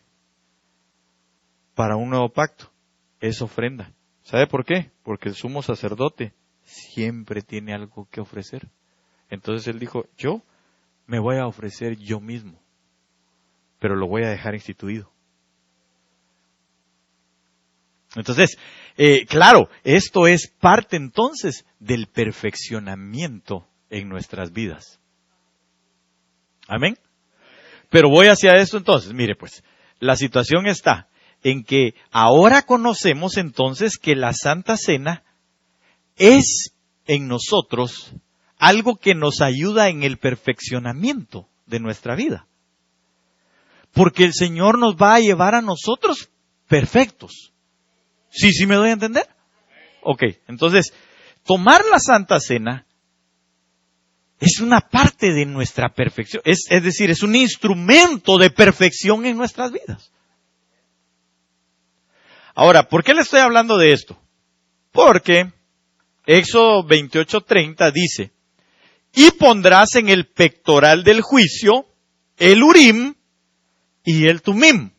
Speaker 1: para un nuevo pacto. Es ofrenda. ¿Sabe por qué? Porque el sumo sacerdote siempre tiene algo que ofrecer. Entonces Él dijo, yo me voy a ofrecer yo mismo, pero lo voy a dejar instituido. Entonces, claro, esto es parte entonces del perfeccionamiento en nuestras vidas. Amén. Pero voy hacia esto entonces. Mire pues, la situación está en que ahora conocemos entonces que la Santa Cena es en nosotros algo que nos ayuda en el perfeccionamiento de nuestra vida. Porque el Señor nos va a llevar a nosotros perfectos. ¿Sí me doy a entender? Ok, entonces, tomar la Santa Cena es una parte de nuestra perfección. Es decir, es un instrumento de perfección en nuestras vidas. Ahora, ¿por qué le estoy hablando de esto? Porque Éxodo 28:30 dice, y pondrás en el pectoral del juicio el Urim y el Tumim,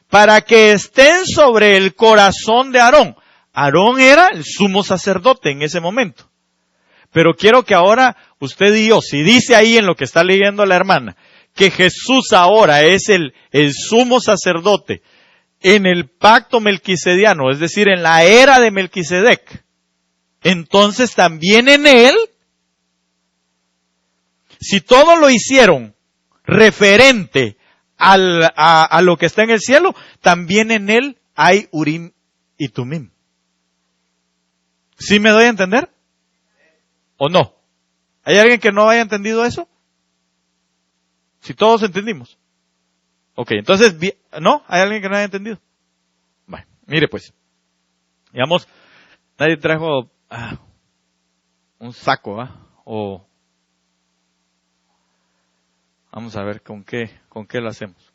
Speaker 1: para que estén sobre el corazón de Aarón. Aarón era el sumo sacerdote en ese momento. Pero quiero que ahora usted y yo, si dice ahí en lo que está leyendo la hermana, que Jesús ahora es el sumo sacerdote en el pacto melquisediano, es decir, en la era de Melquisedec, entonces también en él, si todo lo hicieron referente a lo que está en el cielo, también en él hay Urim y Tumim. ¿Sí me doy a entender? ¿O no? ¿Hay alguien que no haya entendido eso? Si todos entendimos. Ok, entonces, ¿no? ¿Hay alguien que no haya entendido? Bueno, mire pues. Digamos, nadie trajo un saco, o vamos a ver con qué lo hacemos.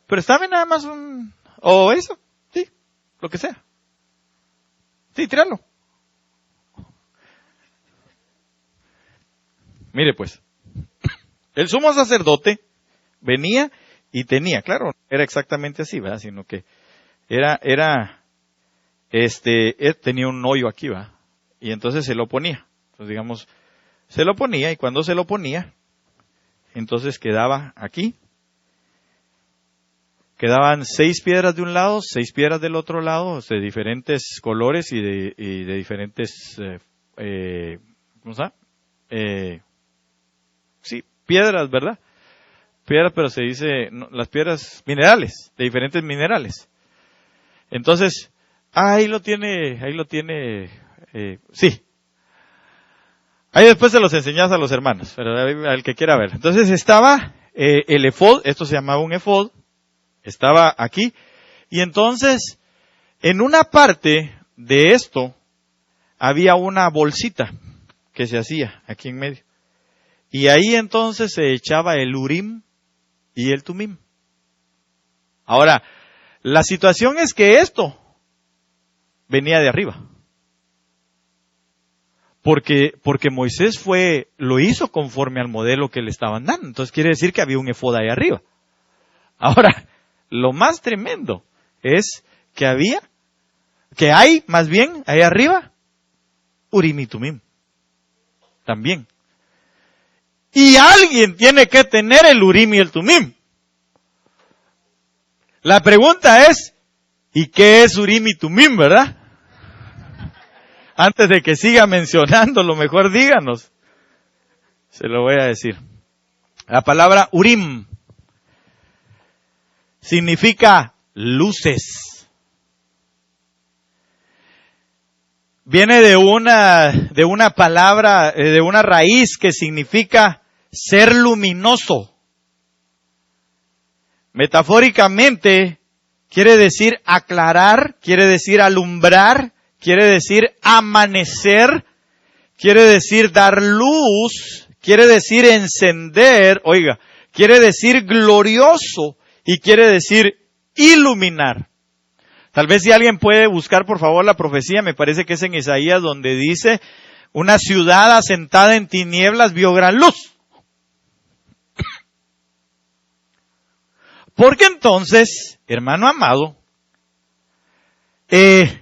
Speaker 1: Préstame nada más o eso, sí, lo que sea. Sí, tíralo. Mire pues, el sumo sacerdote venía y tenía, claro, era exactamente así, ¿verdad? Sino que tenía un hoyo aquí, ¿verdad? Y entonces se lo ponía. Entonces, digamos, se lo ponía, y cuando se lo ponía, entonces quedaba aquí. Quedaban 6 piedras de un lado, 6 piedras del otro lado, de diferentes colores y de diferentes, ¿cómo se llama? Sí, piedras, ¿verdad? Piedras, pero se dice, no, las piedras minerales, de diferentes minerales. Entonces, ahí lo tiene, sí. Ahí después se los enseñas a los hermanos, pero al que quiera ver. Entonces estaba el efod, esto se llamaba un efod, estaba aquí, y entonces, en una parte de esto, había una bolsita que se hacía aquí en medio. Y ahí entonces se echaba el Urim y el Tumim. Ahora, la situación es que esto venía de arriba. Porque Moisés lo hizo conforme al modelo que le estaban dando. Entonces quiere decir que había un efod ahí arriba. Ahora, lo más tremendo es que hay más bien ahí arriba, Urim y Tumim. También. Y alguien tiene que tener el Urim y el Tumim. La pregunta es, ¿y qué es Urim y Tumim, verdad? Antes de que siga mencionando, lo mejor díganos. Se lo voy a decir. La palabra Urim significa luces. Viene de una palabra, de una raíz que significa ser luminoso. Metafóricamente, quiere decir aclarar, quiere decir alumbrar, quiere decir amanecer, quiere decir dar luz, quiere decir encender, oiga, quiere decir glorioso y quiere decir iluminar. Tal vez si alguien puede buscar por favor la profecía, me parece que es en Isaías donde dice, una ciudad asentada en tinieblas vio gran luz. Porque entonces, hermano amado, de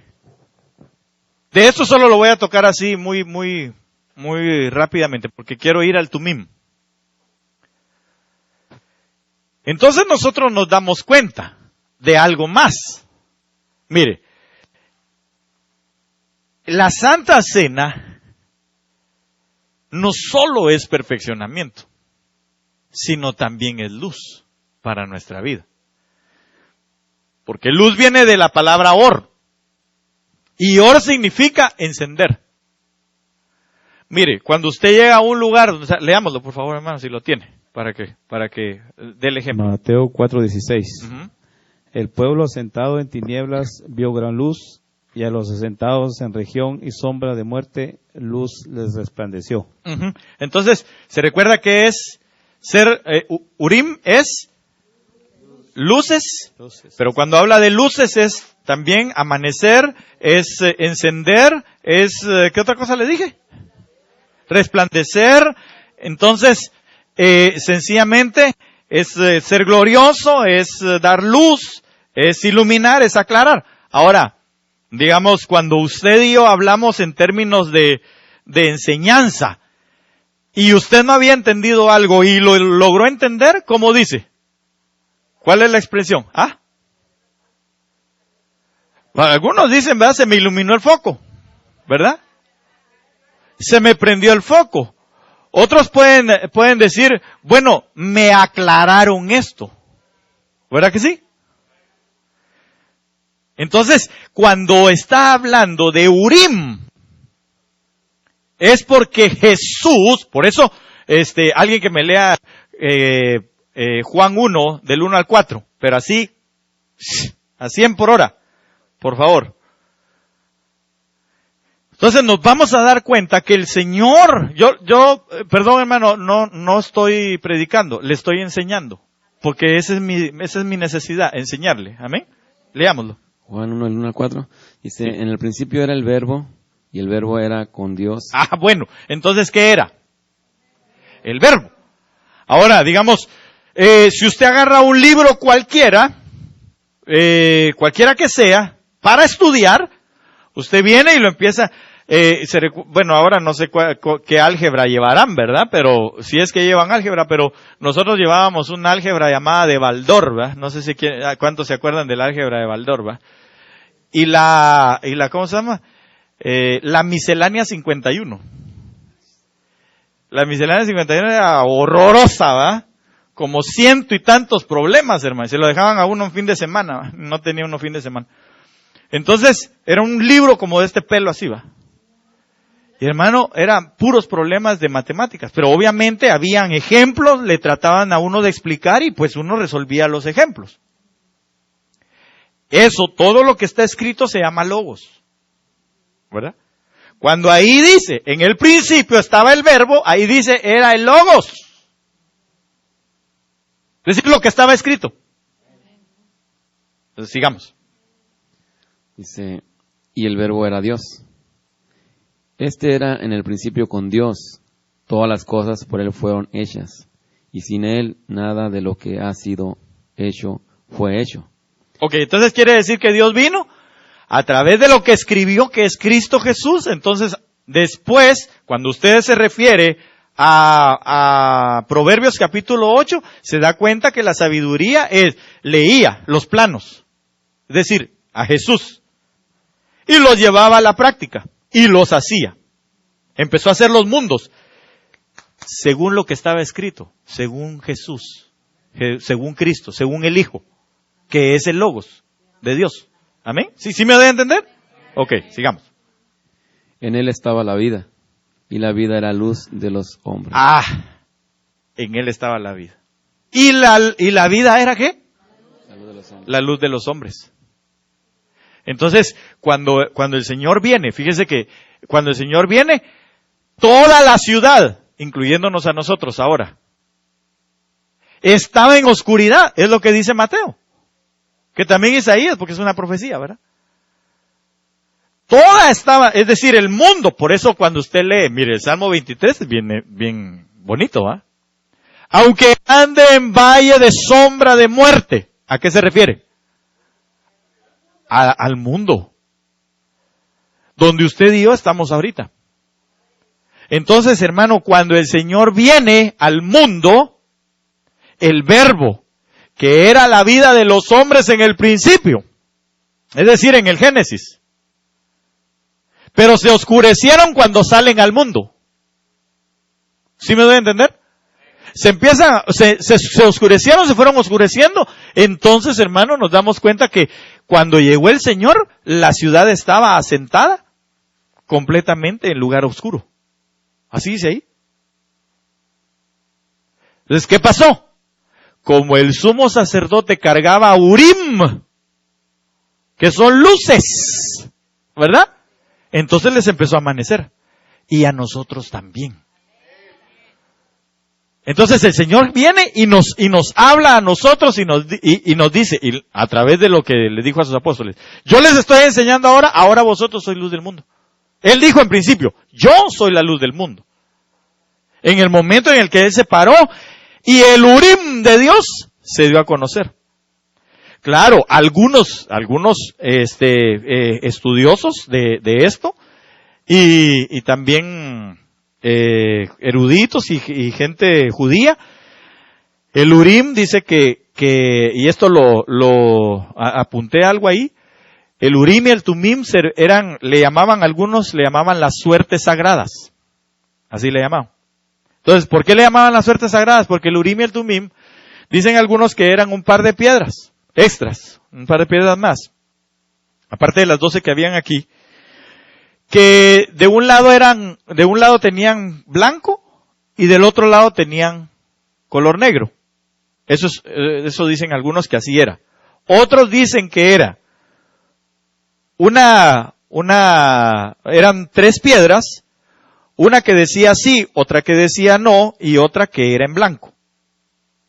Speaker 1: esto solo lo voy a tocar así muy rápidamente, porque quiero ir al Tumim. Entonces nosotros nos damos cuenta de algo más. Mire, la Santa Cena no solo es perfeccionamiento, sino también es luz para nuestra vida. Porque luz viene de la palabra or. Y or significa encender. Mire, cuando usted llega a un lugar, leámoslo por favor hermano si lo tiene, para que dé el ejemplo.
Speaker 3: Mateo 4:16.
Speaker 1: Uh-huh.
Speaker 3: El pueblo sentado en tinieblas vio gran luz, y a los asentados en región y sombra de muerte, luz les resplandeció.
Speaker 1: Uh-huh. Entonces, se recuerda que es Urim es luces, pero cuando habla de luces es también amanecer, es encender, es, ¿qué otra cosa le dije? Resplandecer. Entonces, sencillamente es ser glorioso, es dar luz, es iluminar, es aclarar. Ahora, digamos, cuando usted y yo hablamos en términos de enseñanza, y usted no había entendido algo y lo logró entender, ¿cómo dice? ¿Cuál es la expresión? ¿Ah? Algunos dicen, ¿verdad? Se me iluminó el foco, ¿verdad? Se me prendió el foco. Otros pueden decir, bueno, me aclararon esto. ¿Verdad que sí? Entonces, cuando está hablando de Urim, es porque Jesús, por eso, alguien que me lea Juan 1, del 1 al 4, pero así, a 100 por hora, por favor. Entonces nos vamos a dar cuenta que el Señor, perdón hermano, no estoy predicando, le estoy enseñando, porque esa es mi necesidad, enseñarle, amén. Leámoslo.
Speaker 6: Juan 1, del 1 al 4, dice, sí. En el principio era el verbo, y el verbo era con Dios.
Speaker 1: Ah, bueno, entonces ¿qué era? El verbo. Ahora, digamos, si usted agarra un libro cualquiera que sea, para estudiar, usted viene y lo empieza, bueno, ahora no sé qué álgebra llevarán, ¿verdad? Pero, si es que llevan álgebra, pero nosotros llevábamos una álgebra llamada de Baldor, ¿verdad? No sé si cuántos se acuerdan de la álgebra de Baldor, ¿verdad? Y la, ¿cómo se llama? La miscelánea 51. La miscelánea 51 era horrorosa, ¿verdad? Como 100 y tantos problemas, hermano. Se lo dejaban a uno un fin de semana, no tenía uno fin de semana. Entonces, era un libro como de este pelo así, ¿va? Y hermano, eran puros problemas de matemáticas. Pero obviamente habían ejemplos, le trataban a uno de explicar y pues uno resolvía los ejemplos. Eso, todo lo que está escrito se llama logos. ¿Verdad? Cuando ahí dice, en el principio estaba el verbo, ahí dice, era el logos. Es decir, lo que estaba escrito. Entonces, sigamos.
Speaker 6: Dice, y el verbo era Dios. Este era en el principio con Dios. Todas las cosas por Él fueron hechas. Y sin Él nada de lo que ha sido hecho fue hecho.
Speaker 1: Ok, entonces quiere decir que Dios vino a través de lo que escribió, que es Cristo Jesús. Entonces, después, cuando usted se refiere a Proverbios capítulo 8, se da cuenta que la sabiduría leía los planos, es decir, a Jesús, y los llevaba a la práctica, y los hacía. Empezó a hacer los mundos, según lo que estaba escrito, según Jesús, según Cristo, según el Hijo, que es el Logos de Dios. ¿Amén? ¿Sí me debe entender? Ok, sigamos.
Speaker 6: En él estaba la vida, y la vida era luz de los hombres.
Speaker 1: En él estaba la vida. ¿Y la vida era qué?
Speaker 6: La luz de los hombres.
Speaker 1: La luz de los hombres. Entonces, cuando el Señor viene, fíjese que cuando el Señor viene, toda la ciudad, incluyéndonos a nosotros ahora, estaba en oscuridad, es lo que dice Mateo. Que también Isaías, porque es una profecía, ¿verdad? Toda estaba, es decir, el mundo, por eso cuando usted lee, mire, el Salmo 23 es bien bonito, ¿ah? Aunque ande en valle de sombra de muerte, ¿a qué se refiere? Al mundo. Donde usted y yo estamos ahorita. Entonces, hermano, cuando el Señor viene al mundo, el verbo, que era la vida de los hombres en el principio, es decir, en el Génesis, pero se oscurecieron cuando salen al mundo. ¿Sí me doy a entender? Se oscurecieron, se fueron oscureciendo. Entonces, hermano, nos damos cuenta que cuando llegó el Señor, la ciudad estaba asentada completamente en lugar oscuro. Así dice ahí. Entonces, ¿qué pasó? Como el sumo sacerdote cargaba Urim, que son luces, ¿verdad? Entonces les empezó a amanecer. Y a nosotros también. Entonces el Señor viene y nos habla a nosotros y nos dice, y a través de lo que le dijo a sus apóstoles, yo les estoy enseñando ahora vosotros sois luz del mundo. Él dijo en principio, yo soy la luz del mundo. En el momento en el que Él se paró y el Urim de Dios se dio a conocer. Claro, algunos estudiosos de esto y también eruditos y gente judía, el Urim dice que y esto lo apunté algo ahí, el Urim y el Tumim algunos le llamaban las suertes sagradas, así le llamaban. Entonces, ¿por qué le llamaban las suertes sagradas? Porque el Urim y el Tumim, dicen algunos que eran un par de piedras extras, un par de piedras más, aparte de las 12 que habían aquí, que de un lado tenían blanco y del otro lado tenían color negro. Eso dicen algunos que así era. Otros dicen que era eran 3 piedras, una que decía sí, otra que decía no y otra que era en blanco.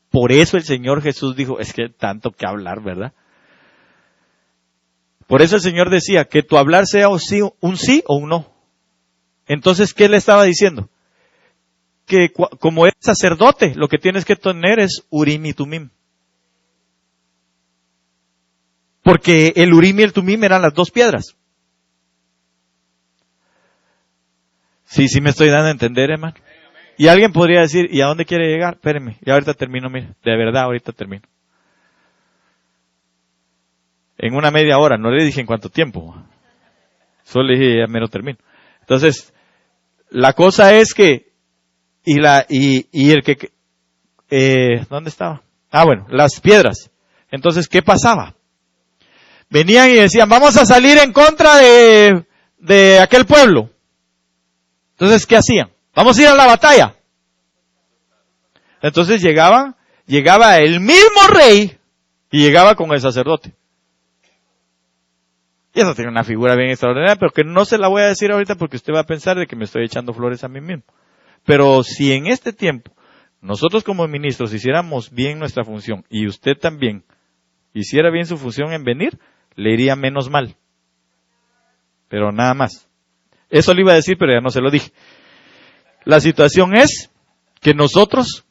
Speaker 1: Por eso el Señor Jesús dijo, es que tanto que hablar, ¿verdad? Por eso el Señor decía que tu hablar sea un sí o un no. Entonces, ¿qué le estaba diciendo? Que como eres sacerdote, lo que tienes que tener es Urim y Tumim. Porque el Urim y el Tumim eran las 2 piedras. Sí me estoy dando a entender, hermano. Y alguien podría decir, ¿y a dónde quiere llegar? Espérenme, y ahorita termino, mire, de verdad, ahorita termino. En una media hora, no le dije en cuánto tiempo. Solo le dije, ya me lo termino. Entonces, la cosa es que, ¿dónde estaba? Bueno, las piedras. Entonces, ¿qué pasaba? Venían y decían, vamos a salir en contra de aquel pueblo. Entonces, ¿qué hacían? Vamos a ir a la batalla. Entonces llegaba el mismo rey y llegaba con el sacerdote. Y eso tiene una figura bien extraordinaria, pero que no se la voy a decir ahorita porque usted va a pensar de que me estoy echando flores a mí mismo. Pero si en este tiempo nosotros como ministros hiciéramos bien nuestra función y usted también hiciera bien su función en venir, le iría menos mal. Pero nada más. Eso le iba a decir, pero ya no se lo dije. La situación es que nosotros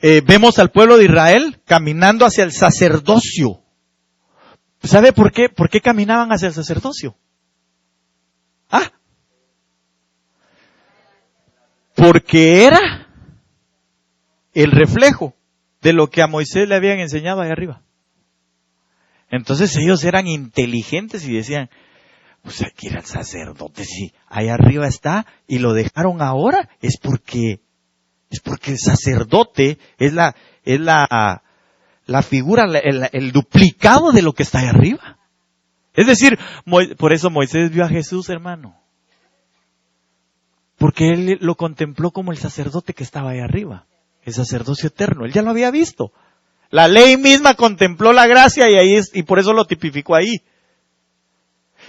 Speaker 1: vemos al pueblo de Israel caminando hacia el sacerdocio. ¿Sabe por qué? ¿Por qué caminaban hacia el sacerdocio? Porque era el reflejo de lo que a Moisés le habían enseñado ahí arriba. Entonces ellos eran inteligentes y decían, pues hay que ir al sacerdote, si ahí arriba está y lo dejaron ahora, es porque el sacerdote es la figura, el duplicado de lo que está ahí arriba. Es decir, por eso Moisés vio a Jesús, hermano. Porque él lo contempló como el sacerdote que estaba ahí arriba. El sacerdocio eterno. Él ya lo había visto. La ley misma contempló la gracia y por eso lo tipificó ahí.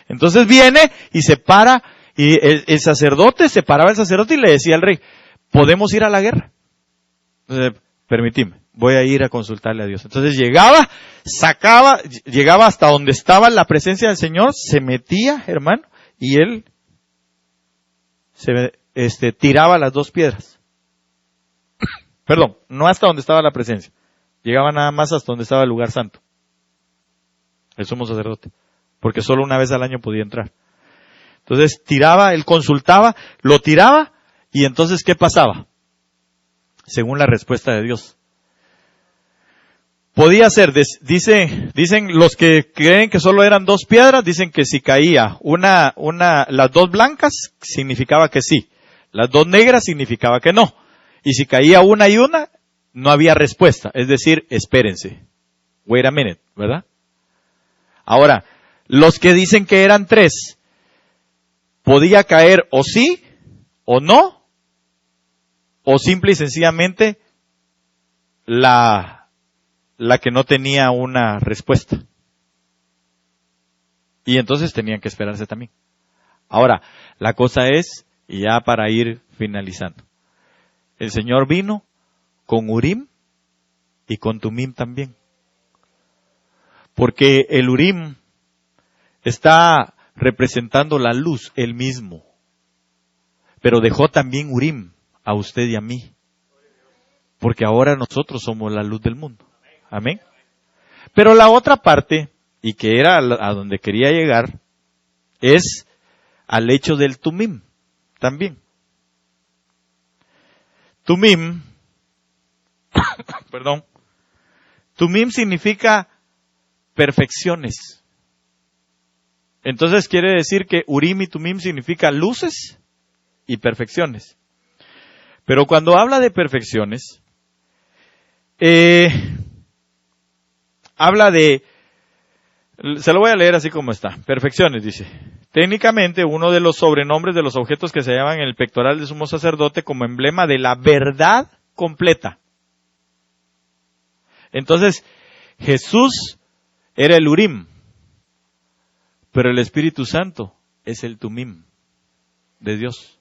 Speaker 1: Entonces viene y se para, y el sacerdote, se paraba el sacerdote y le decía al rey, ¿podemos ir a la guerra? Entonces, permitime, voy a ir a consultarle a Dios. Entonces llegaba hasta donde estaba la presencia del Señor, se metía, hermano, y él tiraba las 2 piedras. Perdón, no hasta donde estaba la presencia. Llegaba nada más hasta donde estaba el lugar santo. El sumo sacerdote. Porque solo una vez al año podía entrar. Entonces tiraba, él consultaba, lo tiraba, y entonces ¿qué pasaba? Según la respuesta de Dios. Podía ser, dicen los que creen que solo eran 2 piedras, dicen que si caía las 2 blancas, significaba que sí. Las 2 negras significaba que no. Y si caía una y una, no había respuesta. Es decir, espérense. Wait a minute, ¿verdad? Ahora, los que dicen que eran 3, podía caer o sí, o no, o simple y sencillamente la que no tenía una respuesta. Y entonces tenían que esperarse también. Ahora, la cosa es, y ya para ir finalizando, el Señor vino con Urim y con Tumim también. Porque el Urim está representando la luz, él mismo. Pero dejó también Urim a usted y a mí. Porque ahora nosotros somos la luz del mundo. Amén. Pero la otra parte, y que era a donde quería llegar, es al hecho del Tumim también. Tumim, perdón, Tumim significa perfecciones. Entonces quiere decir que Urim y Tumim significa luces y perfecciones. Pero cuando habla de perfecciones, habla de, se lo voy a leer así como está, perfecciones, dice. Técnicamente, uno de los sobrenombres de los objetos que se llaman en el pectoral del sumo sacerdote como emblema de la verdad completa. Entonces, Jesús era el Urim, pero el Espíritu Santo es el Tumim de Dios.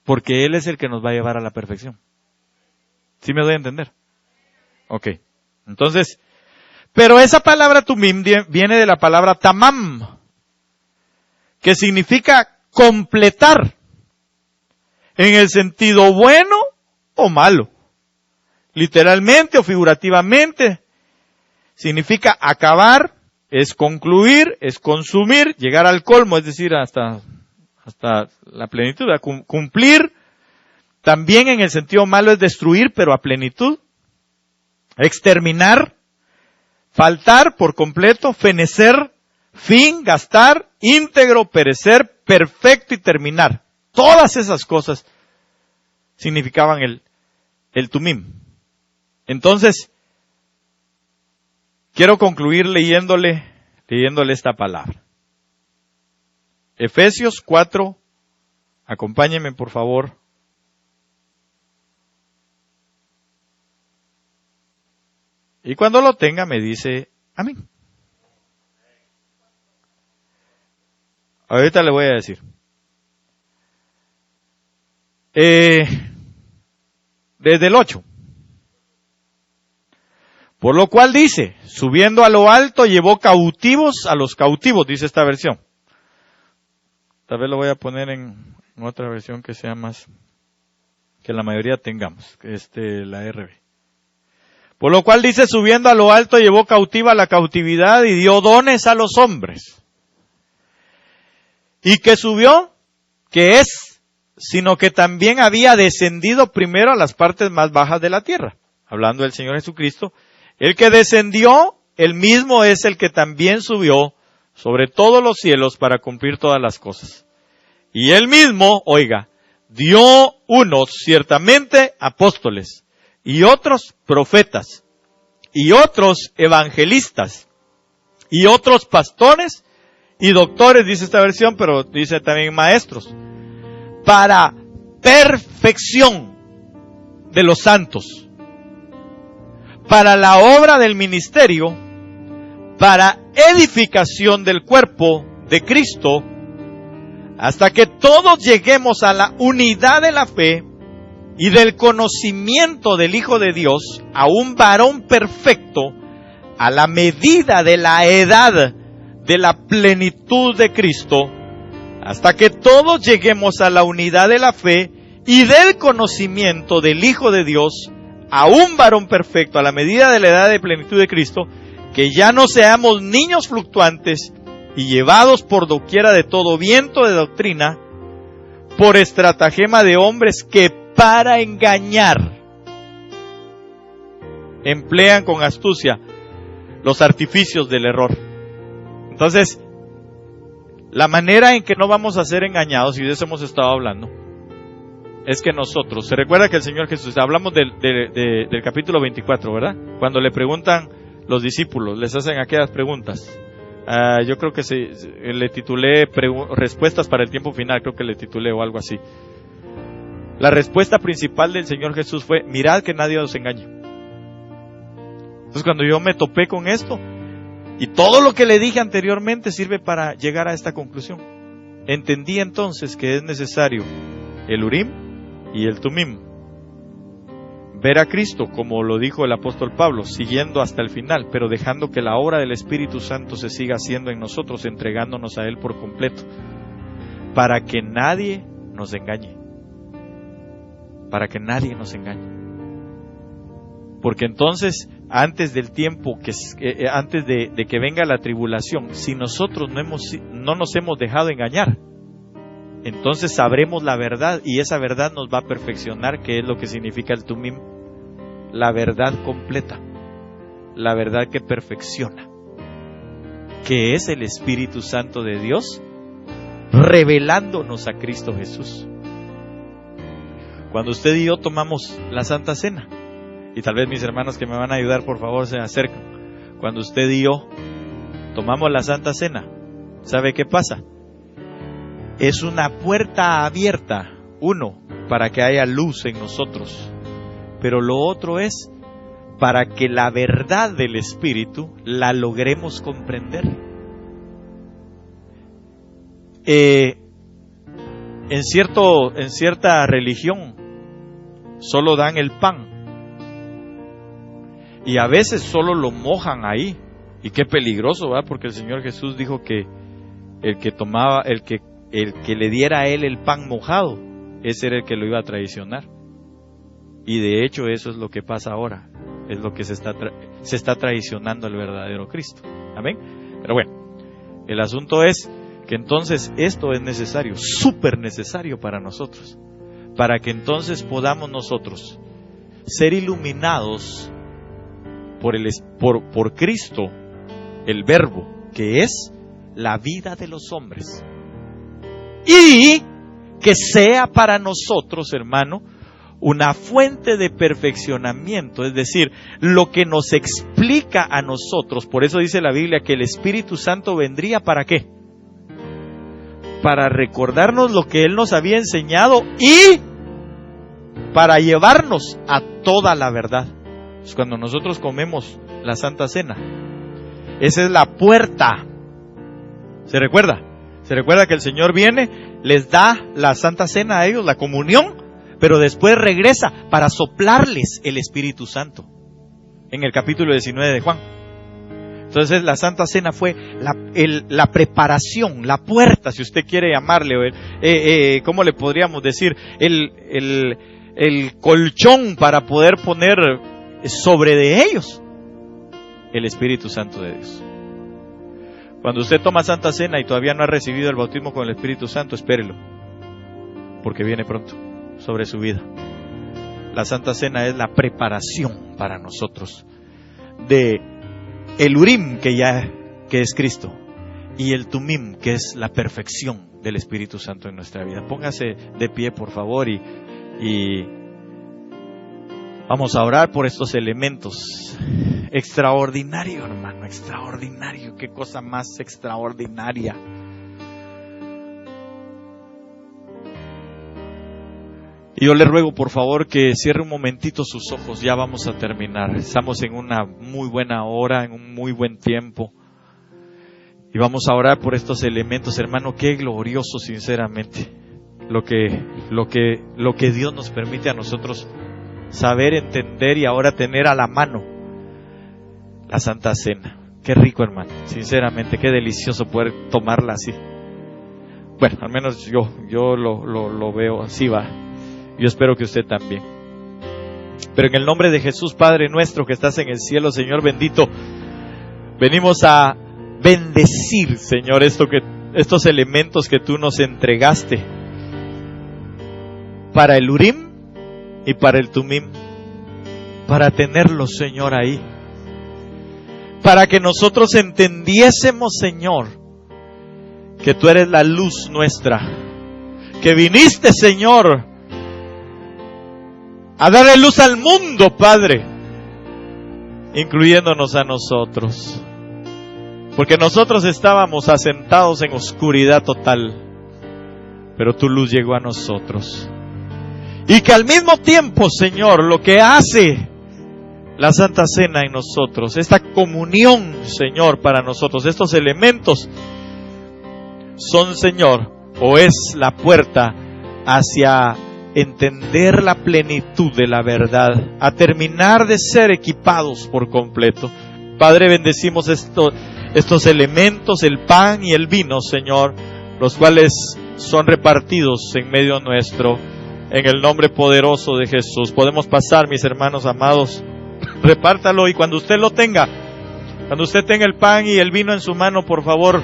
Speaker 1: Porque Él es el que nos va a llevar a la perfección. ¿Sí me doy a entender? Ok. Entonces, pero esa palabra Tumim viene de la palabra Tamam, que significa completar, en el sentido bueno o malo. Literalmente o figurativamente, significa acabar, es concluir, es consumir, llegar al colmo, es decir, hasta la plenitud, a cumplir. También en el sentido malo es destruir, pero a plenitud. Exterminar, faltar por completo, fenecer, fin, gastar, íntegro, perecer, perfecto y terminar. Todas esas cosas significaban el Tumim. Entonces, quiero concluir leyéndole esta palabra. Efesios 4, acompáñenme por favor. Y cuando lo tenga me dice amén. Ahorita le voy a decir. Desde el 8. Por lo cual dice, subiendo a lo alto llevó cautivos a los cautivos, dice esta versión. Tal vez lo voy a poner en otra versión que sea más que la mayoría tengamos, la RB. Por lo cual dice, subiendo a lo alto llevó cautiva la cautividad y dio dones a los hombres. ¿Y qué subió? ¿Qué es? Sino que también había descendido primero a las partes más bajas de la tierra. Hablando del Señor Jesucristo, el que descendió, él mismo es el que también subió sobre todos los cielos para cumplir todas las cosas. Y él mismo, oiga, dio unos ciertamente apóstoles, y otros profetas, y otros evangelistas, y otros pastores y doctores, dice esta versión, pero dice también maestros, para perfección de los santos, para la obra del ministerio, para edificación del cuerpo de Cristo, hasta que todos lleguemos a la unidad de la fe y del conocimiento del Hijo de Dios, a un varón perfecto, a la medida de la edad de la plenitud de Cristo, hasta que todos lleguemos a la unidad de la fe y del conocimiento del Hijo de Dios, a un varón perfecto, a la medida de la edad de plenitud de Cristo, que ya no seamos niños fluctuantes y llevados por doquiera de todo viento de doctrina, por estratagema de hombres que para engañar emplean con astucia los artificios del error. Entonces, la manera en que no vamos a ser engañados, y de eso hemos estado hablando, es que nosotros, se recuerda que el Señor Jesús, hablamos del capítulo 24, ¿verdad? Cuando le preguntan los discípulos, les hacen aquellas preguntas. Yo creo que le titulé respuestas para el tiempo final, creo que le titulé o algo así. La respuesta principal del Señor Jesús fue, mirad que nadie os engañe. Entonces cuando yo me topé con esto, y todo lo que le dije anteriormente sirve para llegar a esta conclusión, entendí entonces que es necesario el Urim y el Tumim. Ver a Cristo, como lo dijo el apóstol Pablo, siguiendo hasta el final, pero dejando que la obra del Espíritu Santo se siga haciendo en nosotros, entregándonos a Él por completo, para que nadie nos engañe. Para que nadie nos engañe. Porque entonces, antes del tiempo, antes de que venga la tribulación, si nosotros no nos hemos dejado engañar, entonces sabremos la verdad y esa verdad nos va a perfeccionar, que es lo que significa el Tumim, la verdad completa, la verdad que perfecciona, que es el Espíritu Santo de Dios revelándonos a Cristo Jesús. Cuando usted y yo tomamos la Santa Cena, y tal vez mis hermanos que me van a ayudar por favor se acercan, cuando usted y yo tomamos la Santa Cena, ¿sabe qué pasa? Es una puerta abierta, uno, para que haya luz en nosotros, pero lo otro es para que la verdad del Espíritu la logremos comprender. En cierta religión solo dan el pan y a veces solo lo mojan ahí, y qué peligroso, ¿verdad? Porque el Señor Jesús dijo que el que le diera a él el pan mojado, ese era el que lo iba a traicionar. Y de hecho eso es lo que pasa ahora, es lo que se está traicionando al verdadero Cristo. Amén. Pero bueno, el asunto es que entonces esto es necesario, súper necesario para nosotros, para que entonces podamos nosotros ser iluminados por Cristo, el Verbo, que es la vida de los hombres. Y que sea para nosotros, hermano, una fuente de perfeccionamiento, es decir, lo que nos explica a nosotros. Por eso dice la Biblia que el Espíritu Santo vendría ¿para qué? Para recordarnos lo que Él nos había enseñado y para llevarnos a toda la verdad. Pues cuando nosotros comemos la Santa Cena, esa es la puerta. ¿Se recuerda? Se recuerda que el Señor viene, les da la Santa Cena a ellos, la comunión, pero después regresa para soplarles el Espíritu Santo. En el capítulo 19 de Juan. Entonces la Santa Cena fue la preparación, la puerta, si usted quiere llamarle, ¿cómo le podríamos decir? el colchón para poder poner sobre de ellos el Espíritu Santo de Dios. Cuando usted toma Santa Cena y todavía no ha recibido el bautismo con el Espíritu Santo, espérelo, porque viene pronto sobre su vida. La Santa Cena es la preparación para nosotros de el Urim, que es Cristo, y el Tumim, que es la perfección del Espíritu Santo en nuestra vida. Póngase de pie, por favor, y vamos a orar por estos elementos. Extraordinario, hermano, extraordinario. Qué cosa más extraordinaria. Y yo le ruego, por favor, que cierre un momentito sus ojos. Ya vamos a terminar. Estamos en una muy buena hora, en un muy buen tiempo. Y vamos a orar por estos elementos, hermano. Qué glorioso, sinceramente, lo que Dios nos permite a nosotros saber, entender y ahora tener a la mano la Santa Cena. Qué rico, hermano. Sinceramente, qué delicioso poder tomarla así. Bueno, al menos yo lo veo así, va. Yo espero que usted también. Pero en el nombre de Jesús, Padre nuestro que estás en el cielo, Señor bendito, venimos a bendecir, Señor, estos elementos que tú nos entregaste para el Urim y para el Tumim, para tenerlos, Señor, ahí, para que nosotros entendiésemos, Señor, que tú eres la luz nuestra, que viniste, Señor, a darle luz al mundo, Padre, incluyéndonos a nosotros, porque nosotros estábamos asentados en oscuridad total, pero tu luz llegó a nosotros. Y que al mismo tiempo, Señor, lo que hace la Santa Cena en nosotros, esta comunión, Señor, para nosotros, estos elementos son, Señor, o es la puerta hacia entender la plenitud de la verdad, a terminar de ser equipados por completo. Padre, bendecimos estos elementos, el pan y el vino, Señor, los cuales son repartidos en medio nuestro, en el nombre poderoso de Jesús. Podemos pasar, mis hermanos amados, repártalo, y cuando usted lo tenga, cuando usted tenga el pan y el vino en su mano, por favor,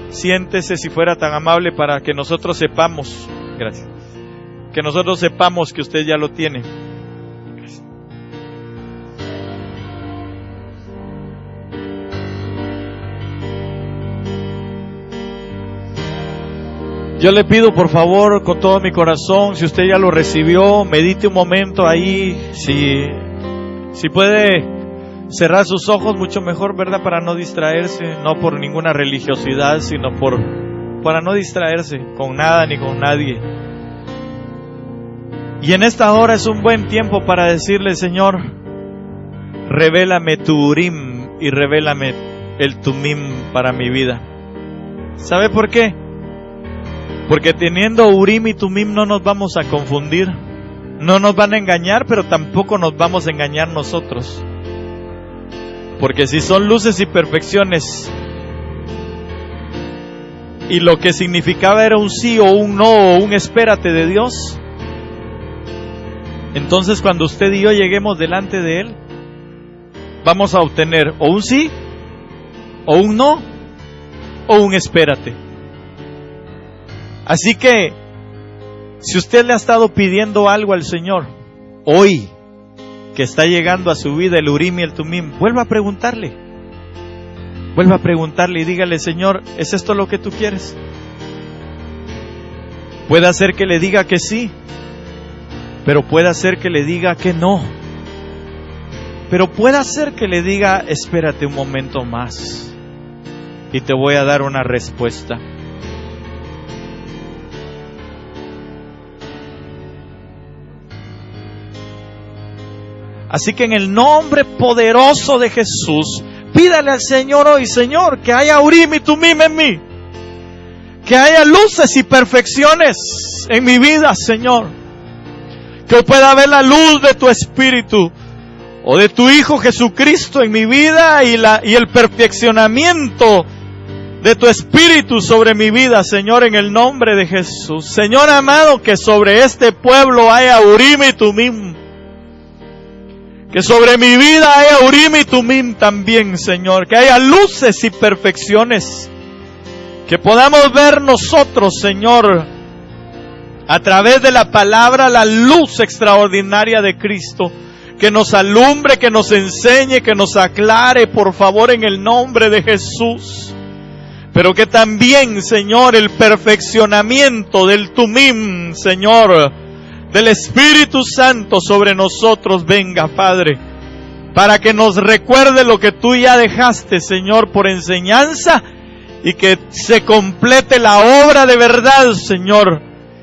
Speaker 1: siéntese, si fuera tan amable, para que nosotros sepamos, gracias, que nosotros sepamos que usted ya lo tiene. Gracias. Yo le pido, por favor, con todo mi corazón, si usted ya lo recibió, medite un momento ahí, si puede cerrar sus ojos, mucho mejor, ¿verdad? Para no distraerse, no por ninguna religiosidad, sino para no distraerse con nada ni con nadie. Y en esta hora es un buen tiempo para decirle: Señor, revélame tu Urim y revélame el Tumim para mi vida. ¿Sabe por qué? Porque teniendo Urim y Tumim no nos vamos a confundir, no nos van a engañar, pero tampoco nos vamos a engañar nosotros. Porque si son luces y perfecciones, y lo que significaba era un sí o un no o un espérate de Dios, entonces cuando usted y yo lleguemos delante de Él, vamos a obtener o un sí, o un no, o un espérate. Así que, si usted le ha estado pidiendo algo al Señor, hoy, que está llegando a su vida el Urim y el Tumim, vuelva a preguntarle y dígale: Señor, ¿es esto lo que tú quieres? Puede ser que le diga que sí, pero puede ser que le diga que no, pero puede ser que le diga: espérate un momento más y te voy a dar una respuesta. Así que en el nombre poderoso de Jesús, pídale al Señor hoy: Señor, que haya Urim y Tumim en mí, que haya luces y perfecciones en mi vida, Señor, que pueda ver la luz de tu Espíritu o de tu Hijo Jesucristo en mi vida y el perfeccionamiento de tu Espíritu sobre mi vida, Señor, en el nombre de Jesús. Señor amado, que sobre este pueblo haya Urim y Tumim. Que sobre mi vida haya Urim y Tumim también, Señor. Que haya luces y perfecciones. Que podamos ver nosotros, Señor, a través de la palabra, la luz extraordinaria de Cristo. Que nos alumbre, que nos enseñe, que nos aclare, por favor, en el nombre de Jesús. Pero que también, Señor, el perfeccionamiento del Tumim, Señor, del Espíritu Santo sobre nosotros venga, Padre, para que nos recuerde lo que tú ya dejaste, Señor, por enseñanza, y que se complete la obra de verdad, Señor,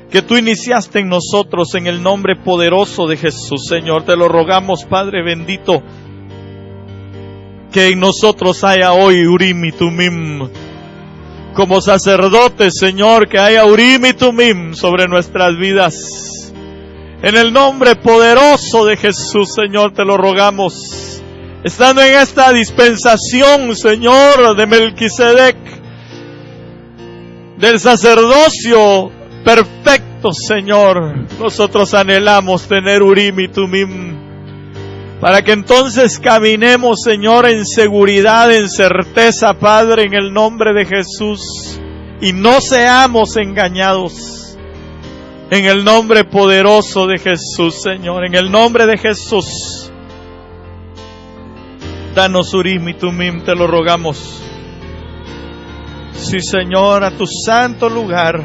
Speaker 1: que tú iniciaste en nosotros, en el nombre poderoso de Jesús. Señor, te lo rogamos, Padre bendito, que en nosotros haya hoy Urim y Tumim. Como sacerdotes, Señor, que haya Urim y Tumim sobre nuestras vidas. En el nombre poderoso de Jesús, Señor, te lo rogamos. Estando en esta dispensación, Señor, de Melquisedec, del sacerdocio perfecto, Señor, nosotros anhelamos tener Urim y Tumim, para que entonces caminemos, Señor, en seguridad, en certeza, Padre, en el nombre de Jesús, y no seamos engañados. En el nombre poderoso de Jesús, Señor, en el nombre de Jesús, danos Urim y Tumim, te lo rogamos. Sí, Señor, a tu santo lugar,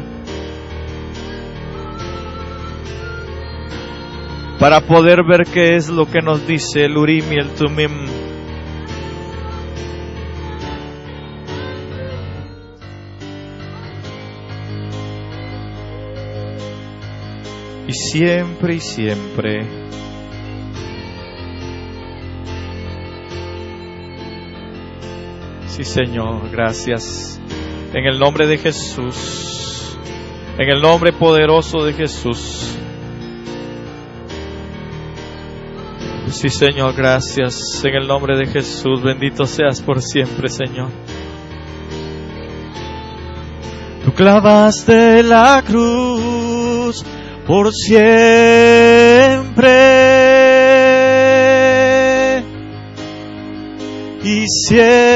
Speaker 1: para poder ver qué es lo que nos dice el Urim y el Tumim. Y siempre y siempre, sí, Señor, gracias. En el nombre de Jesús, en el nombre poderoso de Jesús. Sí, Señor, gracias. En el nombre de Jesús, bendito seas por siempre, Señor. Tú clavaste la cruz por siempre y siempre.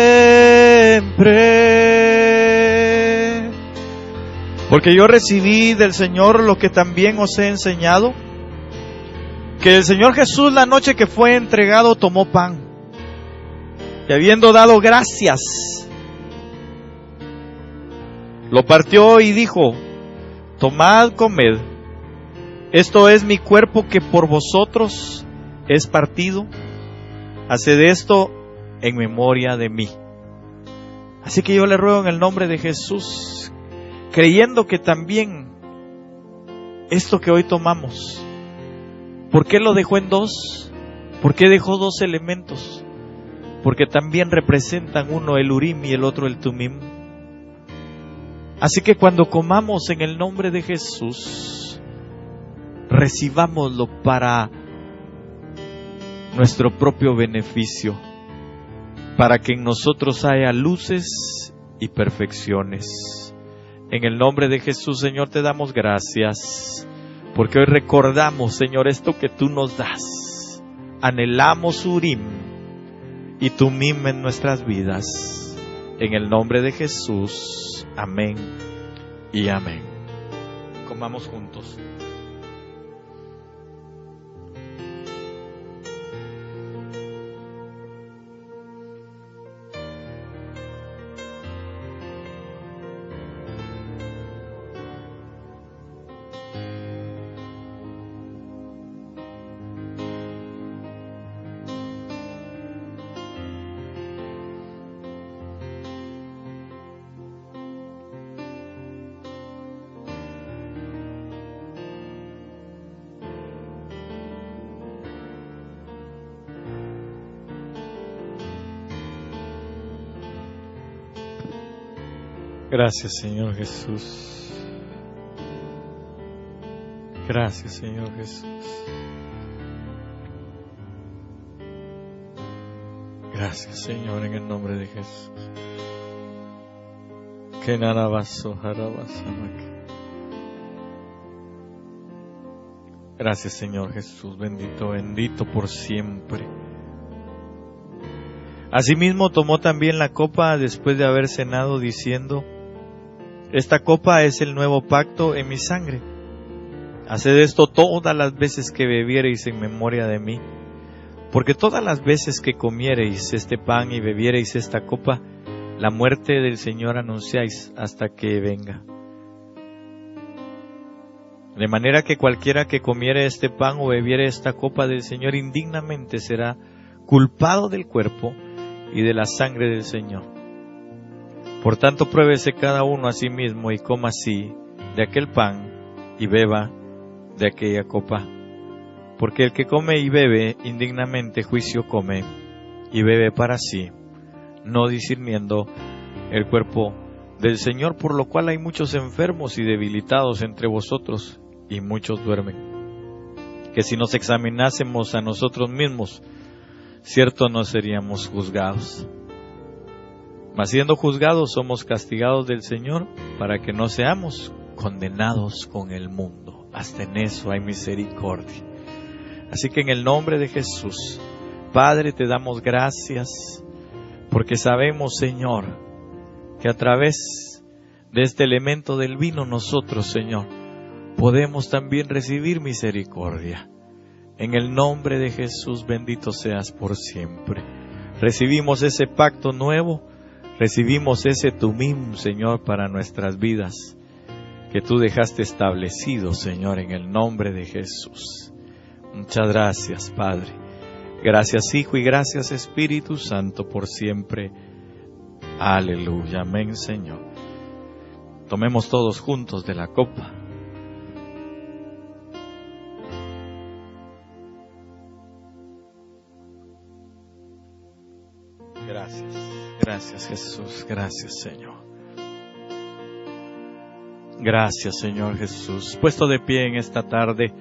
Speaker 1: Porque yo recibí del Señor lo que también os he enseñado, que el Señor Jesús, la noche que fue entregado, tomó pan, y habiendo dado gracias, lo partió y dijo: tomad, comed, esto es mi cuerpo que por vosotros es partido, haced esto en memoria de mí. Así que yo le ruego en el nombre de Jesús, creyendo que también esto que hoy tomamos, ¿por qué lo dejó en dos? ¿Por qué dejó dos elementos? Porque también representan uno el Urim y el otro el Tumim. Así que cuando comamos en el nombre de Jesús, recibámoslo para nuestro propio beneficio, para que en nosotros haya luces y perfecciones. En el nombre de Jesús, Señor, te damos gracias, porque hoy recordamos, Señor, esto que tú nos das. Anhelamos Urim y Tumim en nuestras vidas. En el nombre de Jesús. Amén y amén. Comamos juntos. Gracias, Señor Jesús. Gracias, Señor Jesús. Gracias, Señor, en el nombre de Jesús. Que nada vaso, jarabasamake. Gracias, Señor Jesús, bendito, bendito por siempre. Asimismo tomó también la copa después de haber cenado, diciendo: esta copa es el nuevo pacto en mi sangre. Haced esto todas las veces que bebiereis en memoria de mí. Porque todas las veces que comiereis este pan y bebiereis esta copa, la muerte del Señor anunciáis hasta que venga. De manera que cualquiera que comiere este pan o bebiere esta copa del Señor indignamente será culpado del cuerpo y de la sangre del Señor. Por tanto, pruébese cada uno a sí mismo y coma así de aquel pan y beba de aquella copa. Porque el que come y bebe indignamente juicio come y bebe para sí, no discerniendo el cuerpo del Señor, por lo cual hay muchos enfermos y debilitados entre vosotros, y muchos duermen. Que si nos examinásemos a nosotros mismos, cierto no seríamos juzgados. Mas siendo juzgados somos castigados del Señor, para que no seamos condenados con el mundo. Hasta en eso hay misericordia. Así que en el nombre de Jesús, Padre, te damos gracias, porque sabemos, Señor, que a través de este elemento del vino nosotros, Señor, podemos también recibir misericordia. En el nombre de Jesús, bendito seas por siempre. Recibimos ese pacto nuevo, recibimos ese tumim, Señor, para nuestras vidas, que tú dejaste establecido, Señor, en el nombre de Jesús. Muchas gracias, Padre. Gracias, Hijo, y gracias, Espíritu Santo, por siempre. Aleluya. Amén, Señor. Tomemos todos juntos de la copa. Gracias. Gracias, Jesús. Gracias, Señor. Gracias, Señor Jesús. Puesto de pie en esta tarde,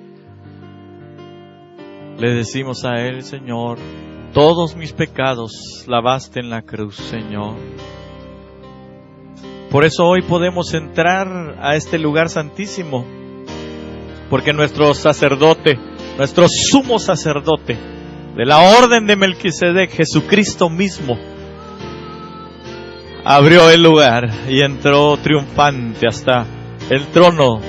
Speaker 1: le decimos a Él: Señor, todos mis pecados lavaste en la cruz, Señor. Por eso hoy podemos entrar a este lugar santísimo, porque nuestro sacerdote, nuestro sumo sacerdote de la orden de Melquisedec, Jesucristo mismo, abrió el lugar y entró triunfante hasta el trono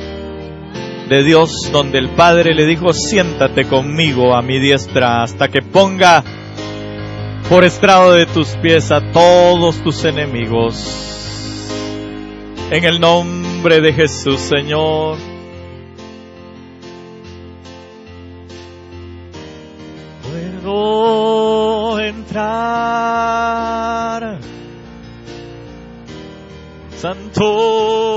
Speaker 1: de Dios, donde el Padre le dijo: siéntate conmigo a mi diestra hasta que ponga por estrado de tus pies a todos tus enemigos. En el nombre de Jesús, Señor. Puedo entrar, Santo